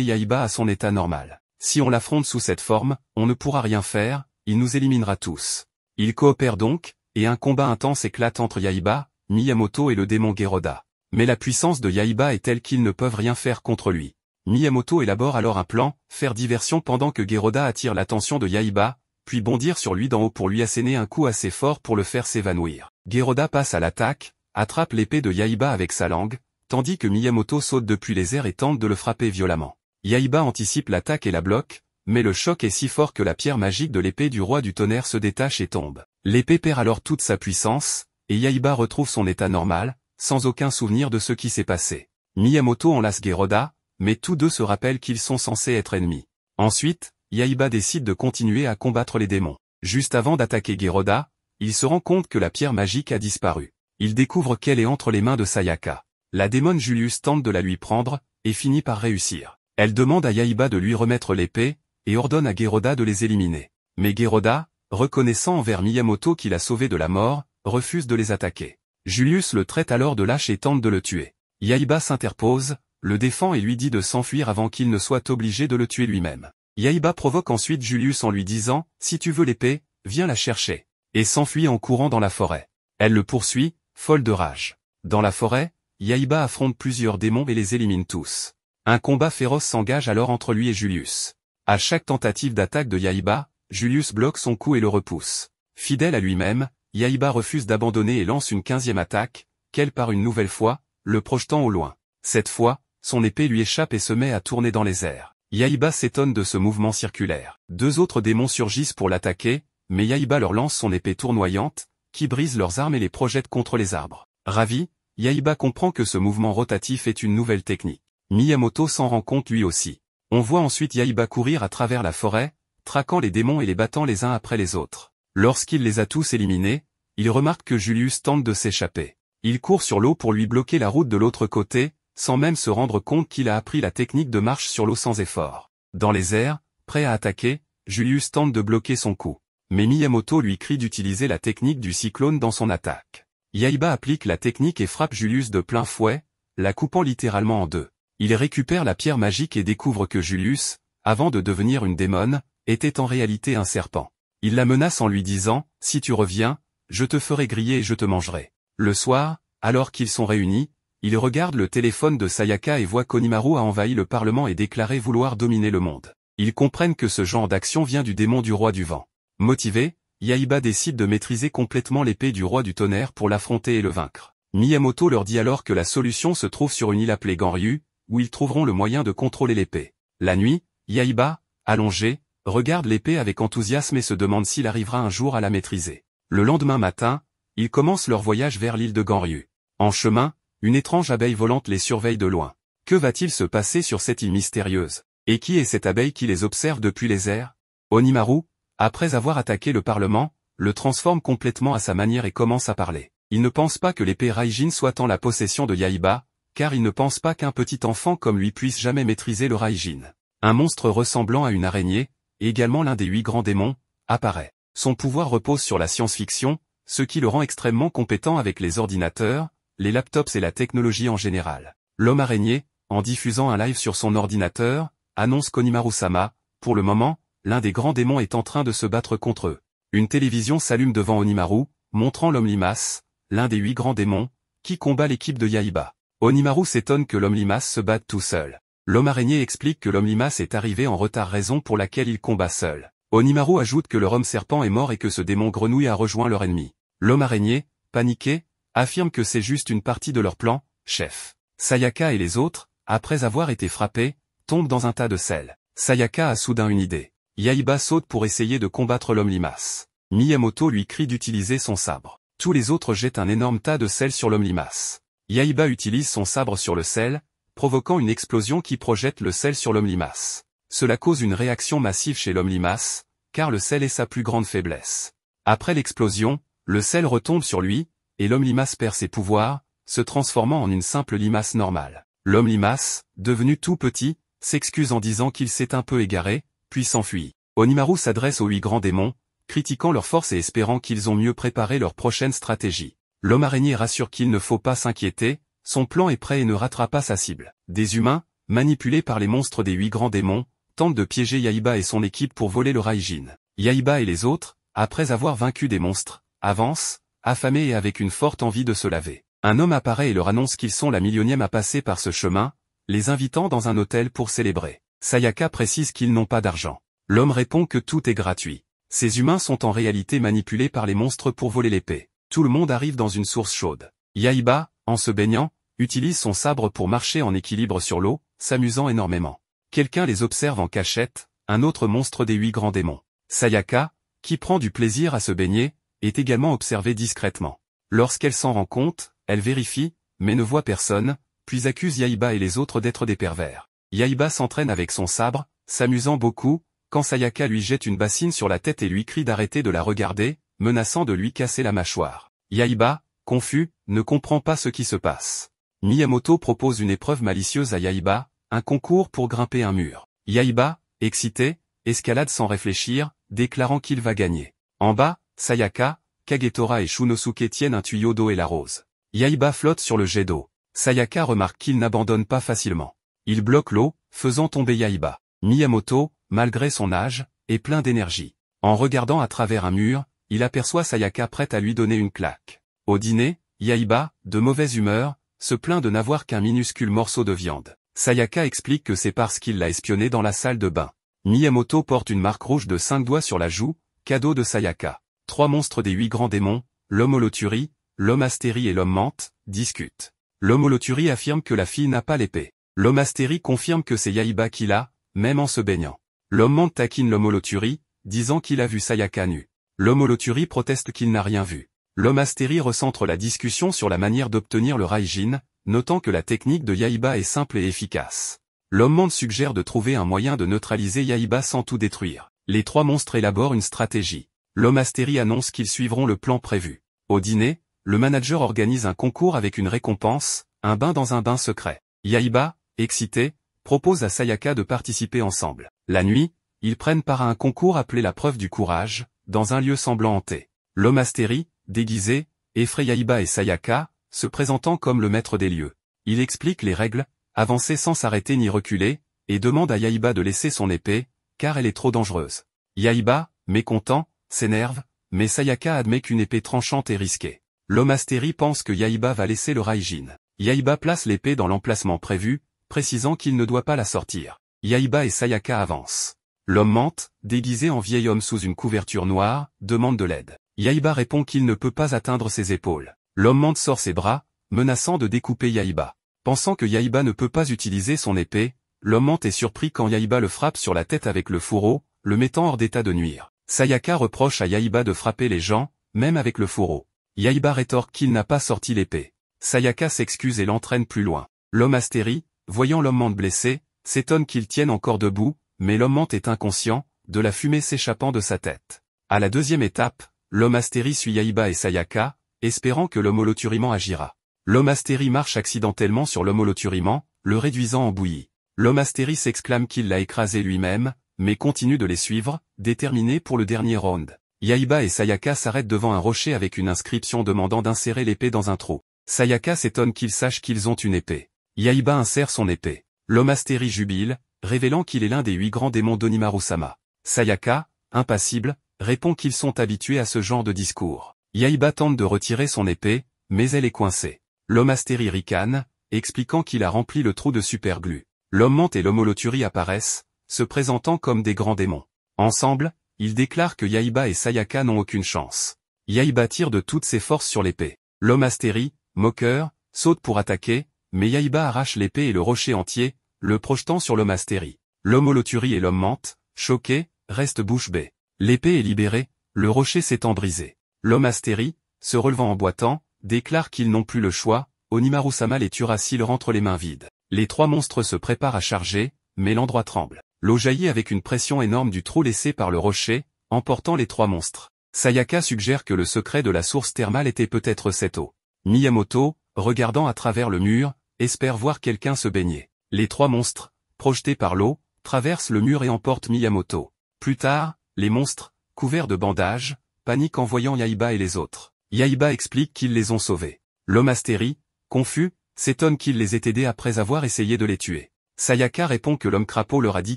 A: Yaiba à son état normal. Si on l'affronte sous cette forme, on ne pourra rien faire, il nous éliminera tous. Ils coopèrent donc, et un combat intense éclate entre Yaiba, Miyamoto et le démon Geroda. Mais la puissance de Yaiba est telle qu'ils ne peuvent rien faire contre lui. Miyamoto élabore alors un plan, faire diversion pendant que Geroda attire l'attention de Yaiba, puis bondir sur lui d'en haut pour lui asséner un coup assez fort pour le faire s'évanouir. Geroda passe à l'attaque, attrape l'épée de Yaiba avec sa langue, tandis que Miyamoto saute depuis les airs et tente de le frapper violemment. Yaiba anticipe l'attaque et la bloque, mais le choc est si fort que la pierre magique de l'épée du roi du tonnerre se détache et tombe. L'épée perd alors toute sa puissance, et Yaiba retrouve son état normal, sans aucun souvenir de ce qui s'est passé. Miyamoto enlace Geroda, mais tous deux se rappellent qu'ils sont censés être ennemis. Ensuite, Yaiba décide de continuer à combattre les démons. Juste avant d'attaquer Geroda, il se rend compte que la pierre magique a disparu. Il découvre qu'elle est entre les mains de Sayaka. La démone Julius tente de la lui prendre, et finit par réussir. Elle demande à Yaiba de lui remettre l'épée, et ordonne à Geroda de les éliminer. Mais Geroda, reconnaissant envers Miyamoto qu'il a sauvé de la mort, refuse de les attaquer. Julius le traite alors de lâche et tente de le tuer. Yaiba s'interpose, le défend et lui dit de s'enfuir avant qu'il ne soit obligé de le tuer lui-même. Yaiba provoque ensuite Julius en lui disant « Si tu veux l'épée, viens la chercher », et s'enfuit en courant dans la forêt. Elle le poursuit, folle de rage. Dans la forêt, Yaiba affronte plusieurs démons et les élimine tous. Un combat féroce s'engage alors entre lui et Julius. À chaque tentative d'attaque de Yaiba, Julius bloque son coup et le repousse. Fidèle à lui-même, Yaiba refuse d'abandonner et lance une 15e attaque, qu'elle part une nouvelle fois, le projetant au loin. Cette fois, son épée lui échappe et se met à tourner dans les airs. Yaiba s'étonne de ce mouvement circulaire. Deux autres démons surgissent pour l'attaquer, mais Yaiba leur lance son épée tournoyante, qui brise leurs armes et les projette contre les arbres. Ravi, Yaiba comprend que ce mouvement rotatif est une nouvelle technique. Miyamoto s'en rend compte lui aussi. On voit ensuite Yaiba courir à travers la forêt, traquant les démons et les battant les uns après les autres. Lorsqu'il les a tous éliminés, il remarque que Julius tente de s'échapper. Il court sur l'eau pour lui bloquer la route de l'autre côté, sans même se rendre compte qu'il a appris la technique de marche sur l'eau sans effort. Dans les airs, prêt à attaquer, Julius tente de bloquer son coup. Mais Miyamoto lui crie d'utiliser la technique du cyclone dans son attaque. Yaiba applique la technique et frappe Julius de plein fouet, la coupant littéralement en deux. Il récupère la pierre magique et découvre que Julius, avant de devenir une démone, était en réalité un serpent. Il la menace en lui disant « Si tu reviens, je te ferai griller et je te mangerai ». Le soir, alors qu'ils sont réunis, il regarde le téléphone de Sayaka et voit qu'Onimaru a envahi le Parlement et déclaré vouloir dominer le monde. Ils comprennent que ce genre d'action vient du démon du roi du vent. Motivé, Yaiba décide de maîtriser complètement l'épée du roi du tonnerre pour l'affronter et le vaincre. Miyamoto leur dit alors que la solution se trouve sur une île appelée Ganryu, où ils trouveront le moyen de contrôler l'épée. La nuit, Yaiba, allongé, regarde l'épée avec enthousiasme et se demande s'il arrivera un jour à la maîtriser. Le lendemain matin, ils commencent leur voyage vers l'île de Ganryu. En chemin, une étrange abeille volante les surveille de loin. Que va-t-il se passer sur cette île mystérieuse? Et qui est cette abeille qui les observe depuis les airs? Onimaru, après avoir attaqué le Parlement, le transforme complètement à sa manière et commence à parler. Il ne pense pas que l'épée Raijin soit en la possession de Yaiba, car il ne pense pas qu'un petit enfant comme lui puisse jamais maîtriser le Raijin. Un monstre ressemblant à une araignée, également l'un des 8 grands démons, apparaît. Son pouvoir repose sur la science-fiction, ce qui le rend extrêmement compétent avec les ordinateurs, les laptops et la technologie en général. L'homme araignée, en diffusant un live sur son ordinateur, annonce qu'Onimaru-sama, pour le moment, l'un des grands démons est en train de se battre contre eux. Une télévision s'allume devant Onimaru, montrant l'homme limace, l'un des 8 grands démons, qui combat l'équipe de Yaiba. Onimaru s'étonne que l'homme limace se batte tout seul. L'homme araignée explique que l'homme limace est arrivé en retard, raison pour laquelle il combat seul. Onimaru ajoute que le homme serpent est mort et que ce démon grenouille a rejoint leur ennemi. L'homme araignée, paniqué, affirme que c'est juste une partie de leur plan, chef. Sayaka et les autres, après avoir été frappés, tombent dans un tas de sel. Sayaka a soudain une idée. Yaiba saute pour essayer de combattre l'homme limace. Miyamoto lui crie d'utiliser son sabre. Tous les autres jettent un énorme tas de sel sur l'homme limace. Yaiba utilise son sabre sur le sel, provoquant une explosion qui projette le sel sur l'homme limace. Cela cause une réaction massive chez l'homme limace, car le sel est sa plus grande faiblesse. Après l'explosion, le sel retombe sur lui, et l'homme limace perd ses pouvoirs, se transformant en une simple limace normale. L'homme limace, devenu tout petit, s'excuse en disant qu'il s'est un peu égaré, puis s'enfuit. Onimaru s'adresse aux 8 grands démons, critiquant leur force et espérant qu'ils ont mieux préparé leur prochaine stratégie. L'homme araignée rassure qu'il ne faut pas s'inquiéter, son plan est prêt et ne ratera pas sa cible. Des humains, manipulés par les monstres des 8 grands démons, tentent de piéger Yaiba et son équipe pour voler le Raijin. Yaiba et les autres, après avoir vaincu des monstres, avancent, affamés et avec une forte envie de se laver. Un homme apparaît et leur annonce qu'ils sont la millionième à passer par ce chemin, les invitant dans un hôtel pour célébrer. Sayaka précise qu'ils n'ont pas d'argent. L'homme répond que tout est gratuit. Ces humains sont en réalité manipulés par les monstres pour voler l'épée. Tout le monde arrive dans une source chaude. Yaiba, en se baignant, utilise son sabre pour marcher en équilibre sur l'eau, s'amusant énormément. Quelqu'un les observe en cachette, un autre monstre des 8 grands démons. Sayaka, qui prend du plaisir à se baigner, est également observée discrètement. Lorsqu'elle s'en rend compte, elle vérifie, mais ne voit personne, puis accuse Yaiba et les autres d'être des pervers. Yaiba s'entraîne avec son sabre, s'amusant beaucoup, quand Sayaka lui jette une bassine sur la tête et lui crie d'arrêter de la regarder, menaçant de lui casser la mâchoire. Yaiba, confus, ne comprend pas ce qui se passe. Miyamoto propose une épreuve malicieuse à Yaiba, un concours pour grimper un mur. Yaiba, excité, escalade sans réfléchir, déclarant qu'il va gagner. En bas, Sayaka, Kagetora et Shunosuke tiennent un tuyau d'eau et l'arrosent. Yaiba flotte sur le jet d'eau. Sayaka remarque qu'il n'abandonne pas facilement. Il bloque l'eau, faisant tomber Yaiba. Miyamoto, malgré son âge, est plein d'énergie. En regardant à travers un mur, il aperçoit Sayaka prête à lui donner une claque. Au dîner, Yaiba, de mauvaise humeur, se plaint de n'avoir qu'un minuscule morceau de viande. Sayaka explique que c'est parce qu'il l'a espionné dans la salle de bain. Miyamoto porte une marque rouge de 5 doigts sur la joue, cadeau de Sayaka. 3 monstres des 8 grands démons, l'homme holothurie, l'homme astérie et l'homme menthe, discutent. L'homme holothurie affirme que la fille n'a pas l'épée. L'homme astérie confirme que c'est Yaiba qui l'a, même en se baignant. L'homme menthe taquine l'homme holothurie, disant qu'il a vu Sayaka nue. L'homme holothurie proteste qu'il n'a rien vu. L'homme astérie recentre la discussion sur la manière d'obtenir le Raijin, notant que la technique de Yaiba est simple et efficace. L'homme menthe suggère de trouver un moyen de neutraliser Yaiba sans tout détruire. Les 3 monstres élaborent une stratégie. L'homme astérie annonce qu'ils suivront le plan prévu. Au dîner, le manager organise un concours avec une récompense, un bain dans un bain secret. Yaiba, excité, propose à Sayaka de participer ensemble. La nuit, ils prennent part à un concours appelé la preuve du courage, dans un lieu semblant hanté. L'homme astérie, déguisé, effraie Yaiba et Sayaka, se présentant comme le maître des lieux. Il explique les règles, avancer sans s'arrêter ni reculer, et demande à Yaiba de laisser son épée, car elle est trop dangereuse. Yaiba, mécontent, s'énerve, mais Sayaka admet qu'une épée tranchante est risquée. L'homme astérie pense que Yaiba va laisser le Raijin. Yaiba place l'épée dans l'emplacement prévu, précisant qu'il ne doit pas la sortir. Yaiba et Sayaka avancent. L'homme menthe, déguisé en vieil homme sous une couverture noire, demande de l'aide. Yaiba répond qu'il ne peut pas atteindre ses épaules. L'homme menthe sort ses bras, menaçant de découper Yaiba. Pensant que Yaiba ne peut pas utiliser son épée, l'homme menthe est surpris quand Yaiba le frappe sur la tête avec le fourreau, le mettant hors d'état de nuire. Sayaka reproche à Yaiba de frapper les gens, même avec le fourreau. Yaiba rétorque qu'il n'a pas sorti l'épée. Sayaka s'excuse et l'entraîne plus loin. L'homme astérie, voyant l'homme menthe blessé, s'étonne qu'il tienne encore debout, mais l'homme menthe est inconscient, de la fumée s'échappant de sa tête. À la deuxième étape, l'homme astérie suit Yaiba et Sayaka, espérant que l'homme holothuriment agira. L'homme astérie marche accidentellement sur l'homme holothuriment, le réduisant en bouillie. L'homme astérie s'exclame qu'il l'a écrasé lui-même, mais continue de les suivre, déterminé pour le dernier round. Yaiba et Sayaka s'arrêtent devant un rocher avec une inscription demandant d'insérer l'épée dans un trou. Sayaka s'étonne qu'ils sachent qu'ils ont une épée. Yaiba insère son épée. L'homme astérie jubile, révélant qu'il est l'un des 8 grands démons d'Onimaru-sama. Sayaka, impassible, répond qu'ils sont habitués à ce genre de discours. Yaiba tente de retirer son épée, mais elle est coincée. L'homme astérie ricane, expliquant qu'il a rempli le trou de superglue. L'homme menthe et l'homme holothurie apparaissent, se présentant comme des grands démons. Ensemble, ils déclarent que Yaiba et Sayaka n'ont aucune chance. Yaiba tire de toutes ses forces sur l'épée. L'homme astérie, moqueur, saute pour attaquer, mais Yaiba arrache l'épée et le rocher entier, le projetant sur l'homme astérie. L'homme holothurie et l'homme menthe, choqués, restent bouche bée. L'épée est libérée, le rocher s'étant brisé. L'homme astérie, se relevant en boitant, déclare qu'ils n'ont plus le choix, Onimaru-sama les tuera s'ils rentrent les mains vides. Les 3 monstres se préparent à charger, mais l'endroit tremble. L'eau jaillit avec une pression énorme du trou laissé par le rocher, emportant les 3 monstres. Sayaka suggère que le secret de la source thermale était peut-être cette eau. Miyamoto, regardant à travers le mur, espère voir quelqu'un se baigner. Les 3 monstres, projetés par l'eau, traversent le mur et emportent Miyamoto. Plus tard, les monstres, couverts de bandages, paniquent en voyant Yaiba et les autres. Yaiba explique qu'ils les ont sauvés. L'homme astérie, confus, s'étonne qu'ils les aient aidés après avoir essayé de les tuer. Sayaka répond que l'homme crapaud leur a dit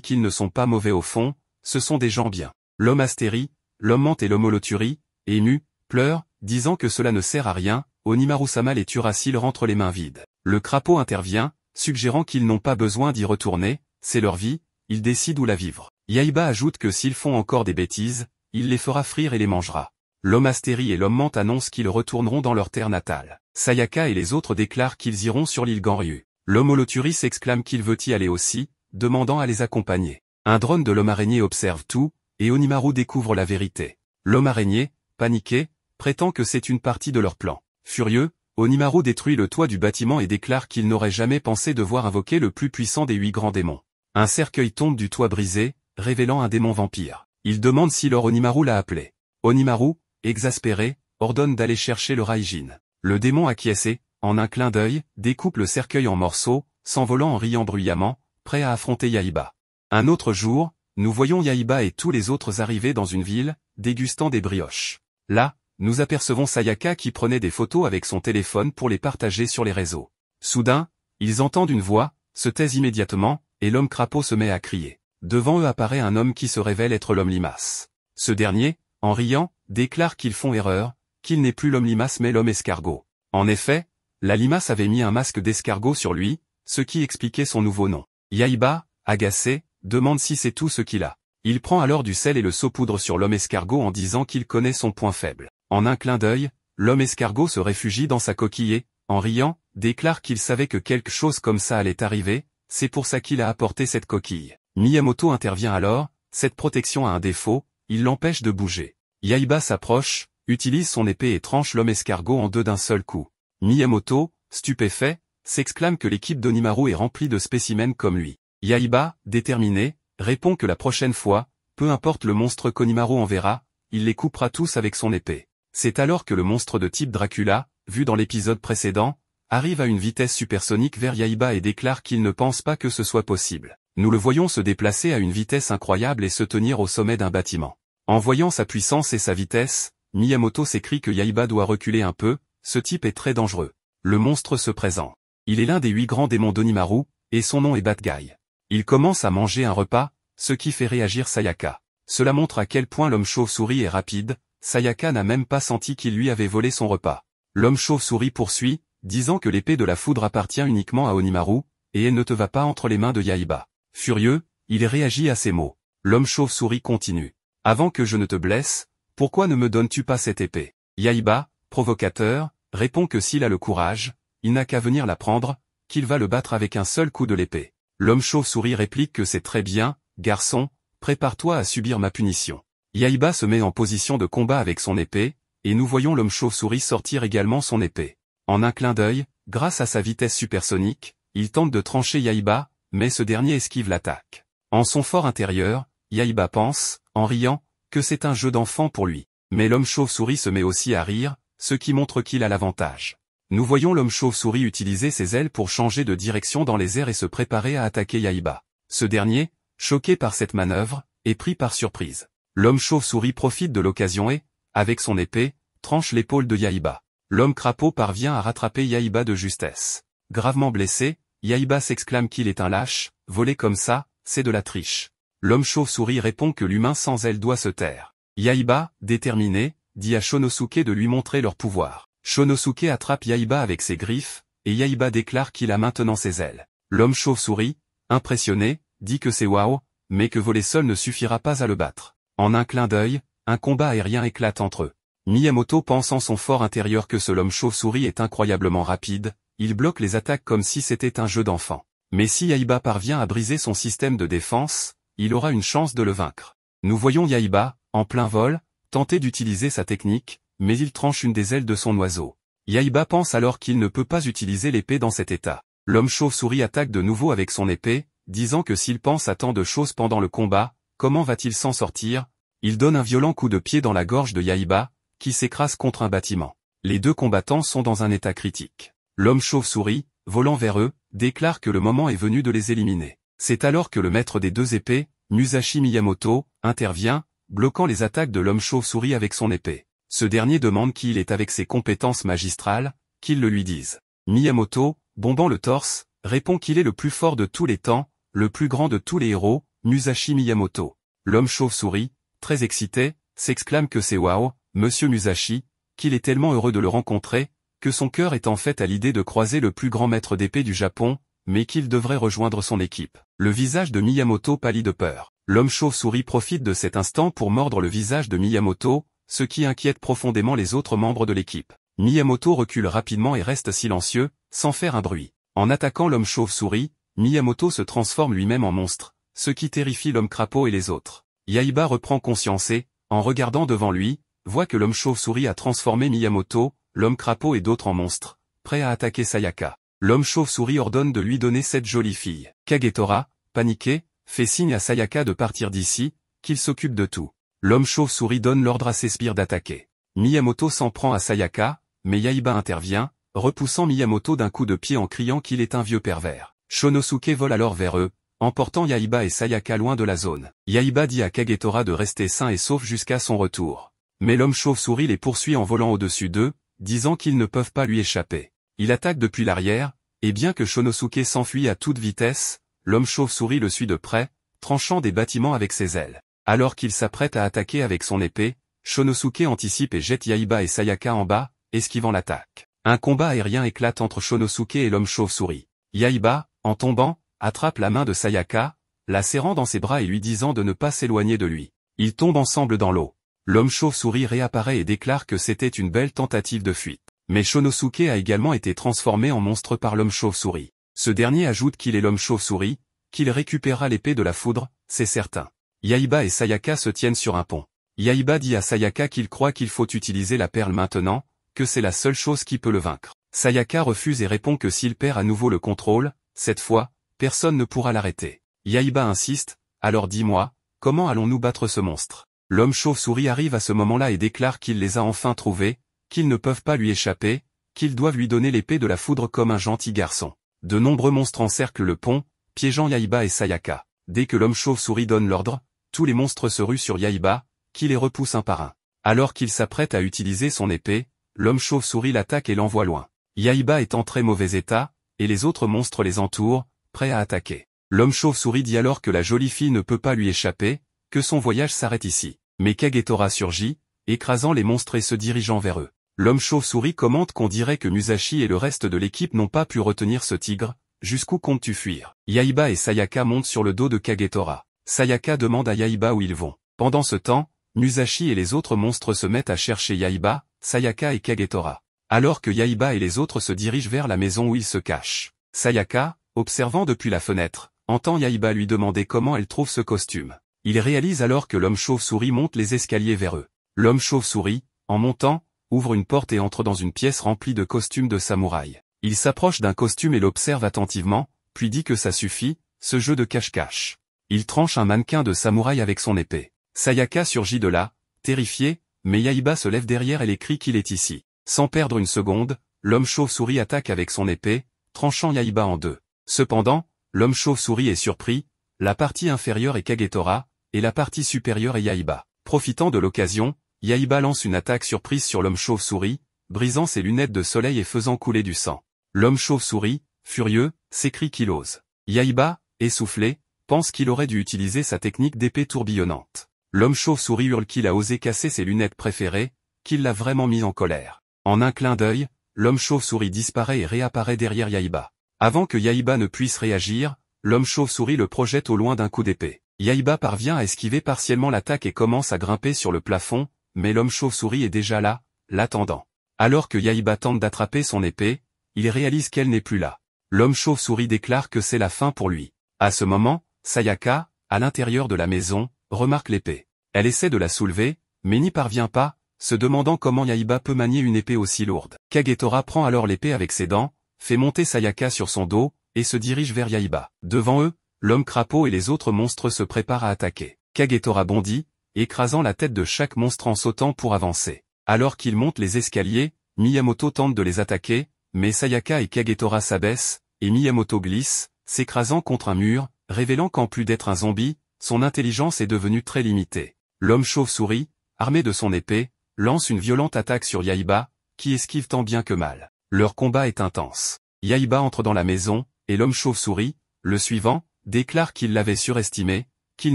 A: qu'ils ne sont pas mauvais au fond, ce sont des gens bien. L'homme astérie, l'homme menthe et l'homme holothurie, émus, pleurent, disant que cela ne sert à rien, Onimaru-sama les tuera s'ils rentrent les mains vides. Le crapaud intervient, suggérant qu'ils n'ont pas besoin d'y retourner, c'est leur vie, ils décident où la vivre. Yaiba ajoute que s'ils font encore des bêtises, il les fera frire et les mangera. L'homme Astérie et l'homme Mante annoncent qu'ils retourneront dans leur terre natale. Sayaka et les autres déclarent qu'ils iront sur l'île Ganryu. L'homme Holoturis exclame qu'il veut y aller aussi, demandant à les accompagner. Un drone de l'homme araignée observe tout, et Onimaru découvre la vérité. L'homme araignée, paniqué, prétend que c'est une partie de leur plan. Furieux, Onimaru détruit le toit du bâtiment et déclare qu'il n'aurait jamais pensé devoir invoquer le plus puissant des 8 grands démons. Un cercueil tombe du toit brisé, révélant un démon vampire. Il demande si Lord Onimaru l'a appelé. Onimaru, exaspéré, ordonne d'aller chercher le Raijin. Le démon acquiesce et, en un clin d'œil, découpe le cercueil en morceaux, s'envolant en riant bruyamment, prêt à affronter Yaiba. Un autre jour, nous voyons Yaiba et tous les autres arriver dans une ville, dégustant des brioches. Là, nous apercevons Sayaka qui prenait des photos avec son téléphone pour les partager sur les réseaux. Soudain, ils entendent une voix, se taisent immédiatement, et l'homme crapaud se met à crier. Devant eux apparaît un homme qui se révèle être l'homme limace. Ce dernier, en riant, déclare qu'ils font erreur, qu'il n'est plus l'homme limace mais l'homme escargot. En effet, la limace avait mis un masque d'escargot sur lui, ce qui expliquait son nouveau nom. Yaiba, agacé, demande si c'est tout ce qu'il a. Il prend alors du sel et le saupoudre sur l'homme escargot en disant qu'il connaît son point faible. En un clin d'œil, l'homme escargot se réfugie dans sa coquille et, en riant, déclare qu'il savait que quelque chose comme ça allait arriver, c'est pour ça qu'il a apporté cette coquille. Miyamoto intervient alors, cette protection a un défaut, il l'empêche de bouger. Yaiba s'approche, utilise son épée et tranche l'homme escargot en deux d'un seul coup. Miyamoto, stupéfait, s'exclame que l'équipe d'Onimaru est remplie de spécimens comme lui. Yaiba, déterminé, répond que la prochaine fois, peu importe le monstre qu'Onimaru enverra, il les coupera tous avec son épée. C'est alors que le monstre de type Dracula, vu dans l'épisode précédent, arrive à une vitesse supersonique vers Yaiba et déclare qu'il ne pense pas que ce soit possible. Nous le voyons se déplacer à une vitesse incroyable et se tenir au sommet d'un bâtiment. En voyant sa puissance et sa vitesse, Miyamoto s'écrie que Yaiba doit reculer un peu, ce type est très dangereux. Le monstre se présente. Il est l'un des 8 grands démons d'Onimaru, et son nom est Bat-Guy. Il commence à manger un repas, ce qui fait réagir Sayaka. Cela montre à quel point l'homme chauve-souris est rapide, Sayaka n'a même pas senti qu'il lui avait volé son repas. L'homme chauve-souris poursuit, disant que l'épée de la foudre appartient uniquement à Onimaru, et elle ne te va pas entre les mains de Yaiba. Furieux, il réagit à ces mots. L'homme chauve-souris continue. Avant que je ne te blesse, pourquoi ne me donnes-tu pas cette épée? Yaiba, provocateur, répond que s'il a le courage, il n'a qu'à venir la prendre, qu'il va le battre avec un seul coup de l'épée. L'homme chauve-souris réplique que c'est très bien, garçon, prépare-toi à subir ma punition. Yaiba se met en position de combat avec son épée, et nous voyons l'homme chauve-souris sortir également son épée. En un clin d'œil, grâce à sa vitesse supersonique, il tente de trancher Yaiba, mais ce dernier esquive l'attaque. En son fort intérieur, Yaiba pense, en riant, que c'est un jeu d'enfant pour lui. Mais l'homme chauve-souris se met aussi à rire, ce qui montre qu'il a l'avantage. Nous voyons l'homme chauve-souris utiliser ses ailes pour changer de direction dans les airs et se préparer à attaquer Yaiba. Ce dernier, choqué par cette manœuvre, est pris par surprise. L'homme chauve-souris profite de l'occasion et, avec son épée, tranche l'épaule de Yaiba. L'homme crapaud parvient à rattraper Yaiba de justesse. Gravement blessé, Yaiba s'exclame qu'il est un lâche, voler comme ça, c'est de la triche. L'homme chauve-souris répond que l'humain sans elle doit se taire. Yaiba, déterminé, dit à Shonosuke de lui montrer leur pouvoir. Shonosuke attrape Yaiba avec ses griffes, et Yaiba déclare qu'il a maintenant ses ailes. L'homme chauve-souris, impressionné, dit que c'est waouh, mais que voler seul ne suffira pas à le battre. En un clin d'œil, un combat aérien éclate entre eux. Miyamoto pense en son fort intérieur que ce l'homme chauve-souris est incroyablement rapide, il bloque les attaques comme si c'était un jeu d'enfant. Mais si Yaiba parvient à briser son système de défense, il aura une chance de le vaincre. Nous voyons Yaiba, en plein vol, tenter d'utiliser sa technique, mais il tranche une des ailes de son oiseau. Yaiba pense alors qu'il ne peut pas utiliser l'épée dans cet état. L'homme chauve-souris attaque de nouveau avec son épée, disant que s'il pense à tant de choses pendant le combat, comment va-t-il s'en sortir? Il donne un violent coup de pied dans la gorge de Yaiba, qui s'écrase contre un bâtiment. Les deux combattants sont dans un état critique. L'homme chauve-souris, volant vers eux, déclare que le moment est venu de les éliminer. C'est alors que le maître des deux épées, Musashi Miyamoto, intervient, bloquant les attaques de l'homme chauve-souris avec son épée. Ce dernier demande qui il est avec ses compétences magistrales, qu'il le lui dise. Miyamoto, bombant le torse, répond qu'il est le plus fort de tous les temps, le plus grand de tous les héros, Musashi Miyamoto. L'homme chauve-souris, très excité, s'exclame que c'est waouh, monsieur Musashi, qu'il est tellement heureux de le rencontrer, que son cœur est en fait à l'idée de croiser le plus grand maître d'épée du Japon, mais qu'il devrait rejoindre son équipe. Le visage de Miyamoto pâlit de peur. L'homme chauve-souris profite de cet instant pour mordre le visage de Miyamoto, ce qui inquiète profondément les autres membres de l'équipe. Miyamoto recule rapidement et reste silencieux, sans faire un bruit. En attaquant l'homme chauve-souris, Miyamoto se transforme lui-même en monstre, ce qui terrifie l'homme crapaud et les autres. Yaiba reprend conscience et, en regardant devant lui, voit que l'homme chauve-souris a transformé Miyamoto, l'homme crapaud et d'autres en monstres, prêts à attaquer Sayaka. L'homme chauve-souris ordonne de lui donner 7 jolies filles. Kagetora, paniqué, fait signe à Sayaka de partir d'ici, qu'il s'occupe de tout. L'homme chauve-souris donne l'ordre à ses sbires d'attaquer. Miyamoto s'en prend à Sayaka, mais Yaiba intervient, repoussant Miyamoto d'un coup de pied en criant qu'il est un vieux pervers. Shonosuke vole alors vers eux, emportant Yaiba et Sayaka loin de la zone. Yaiba dit à Kagetora de rester sain et sauf jusqu'à son retour. Mais l'homme chauve-souris les poursuit en volant au-dessus d'eux, disant qu'ils ne peuvent pas lui échapper. Il attaque depuis l'arrière, et bien que Shonosuke s'enfuit à toute vitesse, l'homme chauve-souris le suit de près, tranchant des bâtiments avec ses ailes. Alors qu'il s'apprête à attaquer avec son épée, Shonosuke anticipe et jette Yaiba et Sayaka en bas, esquivant l'attaque. Un combat aérien éclate entre Shonosuke et l'homme chauve-souris. Yaiba, en tombant, attrape la main de Sayaka, la serrant dans ses bras et lui disant de ne pas s'éloigner de lui. Ils tombent ensemble dans l'eau. L'homme chauve-souris réapparaît et déclare que c'était une belle tentative de fuite. Mais Shonosuke a également été transformé en monstre par l'homme chauve-souris. Ce dernier ajoute qu'il est l'homme chauve-souris, qu'il récupérera l'épée de la foudre, c'est certain. Yaiba et Sayaka se tiennent sur un pont. Yaiba dit à Sayaka qu'il croit qu'il faut utiliser la perle maintenant, que c'est la seule chose qui peut le vaincre. Sayaka refuse et répond que s'il perd à nouveau le contrôle, cette fois, personne ne pourra l'arrêter. Yaiba insiste, alors dis-moi, comment allons-nous battre ce monstre? L'homme chauve-souris arrive à ce moment-là et déclare qu'il les a enfin trouvés, qu'ils ne peuvent pas lui échapper, qu'ils doivent lui donner l'épée de la foudre comme un gentil garçon. De nombreux monstres encerclent le pont, piégeant Yaiba et Sayaka. Dès que l'homme chauve-souris donne l'ordre, tous les monstres se ruent sur Yaiba, qui les repousse un par un. Alors qu'il s'apprête à utiliser son épée, l'homme chauve-souris l'attaque et l'envoie loin. Yaiba est en très mauvais état, et les autres monstres les entourent, prêts à attaquer. L'homme chauve-souris dit alors que la jolie fille ne peut pas lui échapper, que son voyage s'arrête ici. Mais Kagetora surgit, écrasant les monstres et se dirigeant vers eux. L'homme chauve-souris commente qu'on dirait que Musashi et le reste de l'équipe n'ont pas pu retenir ce tigre, jusqu'où comptes-tu fuir? Yaiba et Sayaka montent sur le dos de Kagetora. Sayaka demande à Yaiba où ils vont. Pendant ce temps, Musashi et les autres monstres se mettent à chercher Yaiba, Sayaka et Kagetora. Alors que Yaiba et les autres se dirigent vers la maison où ils se cachent. Sayaka, observant depuis la fenêtre, entend Yaiba lui demander comment elle trouve ce costume. Il réalise alors que l'homme chauve-souris monte les escaliers vers eux. L'homme chauve-souris, en montant, ouvre une porte et entre dans une pièce remplie de costumes de samouraï. Il s'approche d'un costume et l'observe attentivement, puis dit que ça suffit, ce jeu de cache-cache. Il tranche un mannequin de samouraï avec son épée. Sayaka surgit de là, terrifié, mais Yaiba se lève derrière et les crie qu'il est ici. Sans perdre une seconde, l'homme chauve-souris attaque avec son épée, tranchant Yaiba en deux. Cependant, l'homme chauve-souris est surpris, la partie inférieure est Kagetora, et la partie supérieure est Yaiba. Profitant de l'occasion, Yaiba lance une attaque surprise sur l'homme chauve-souris, brisant ses lunettes de soleil et faisant couler du sang. L'homme chauve-souris, furieux, s'écrie qu'il ose. Yaiba, essoufflé, pense qu'il aurait dû utiliser sa technique d'épée tourbillonnante. L'homme chauve-souris hurle qu'il a osé casser ses lunettes préférées, qu'il l'a vraiment mis en colère. En un clin d'œil, l'homme chauve-souris disparaît et réapparaît derrière Yaiba. Avant que Yaiba ne puisse réagir, l'homme chauve-souris le projette au loin d'un coup d'épée. Yaiba parvient à esquiver partiellement l'attaque et commence à grimper sur le plafond, mais l'homme chauve-souris est déjà là, l'attendant. Alors que Yaiba tente d'attraper son épée, il réalise qu'elle n'est plus là. L'homme chauve-souris déclare que c'est la fin pour lui. À ce moment, Sayaka, à l'intérieur de la maison, remarque l'épée. Elle essaie de la soulever, mais n'y parvient pas, se demandant comment Yaiba peut manier une épée aussi lourde. Kagetora prend alors l'épée avec ses dents, fait monter Sayaka sur son dos, et se dirige vers Yaiba. Devant eux, l'homme crapaud et les autres monstres se préparent à attaquer. Kagetora bondit, écrasant la tête de chaque monstre en sautant pour avancer. Alors qu'ils montent les escaliers, Miyamoto tente de les attaquer, mais Sayaka et Kagetora s'abaissent, et Miyamoto glisse, s'écrasant contre un mur, révélant qu'en plus d'être un zombie, son intelligence est devenue très limitée. L'homme chauve-souris, armé de son épée, lance une violente attaque sur Yaiba, qui esquive tant bien que mal. Leur combat est intense. Yaiba entre dans la maison, et l'homme chauve-souris, le suivant, déclare qu'il l'avait surestimé, qu'il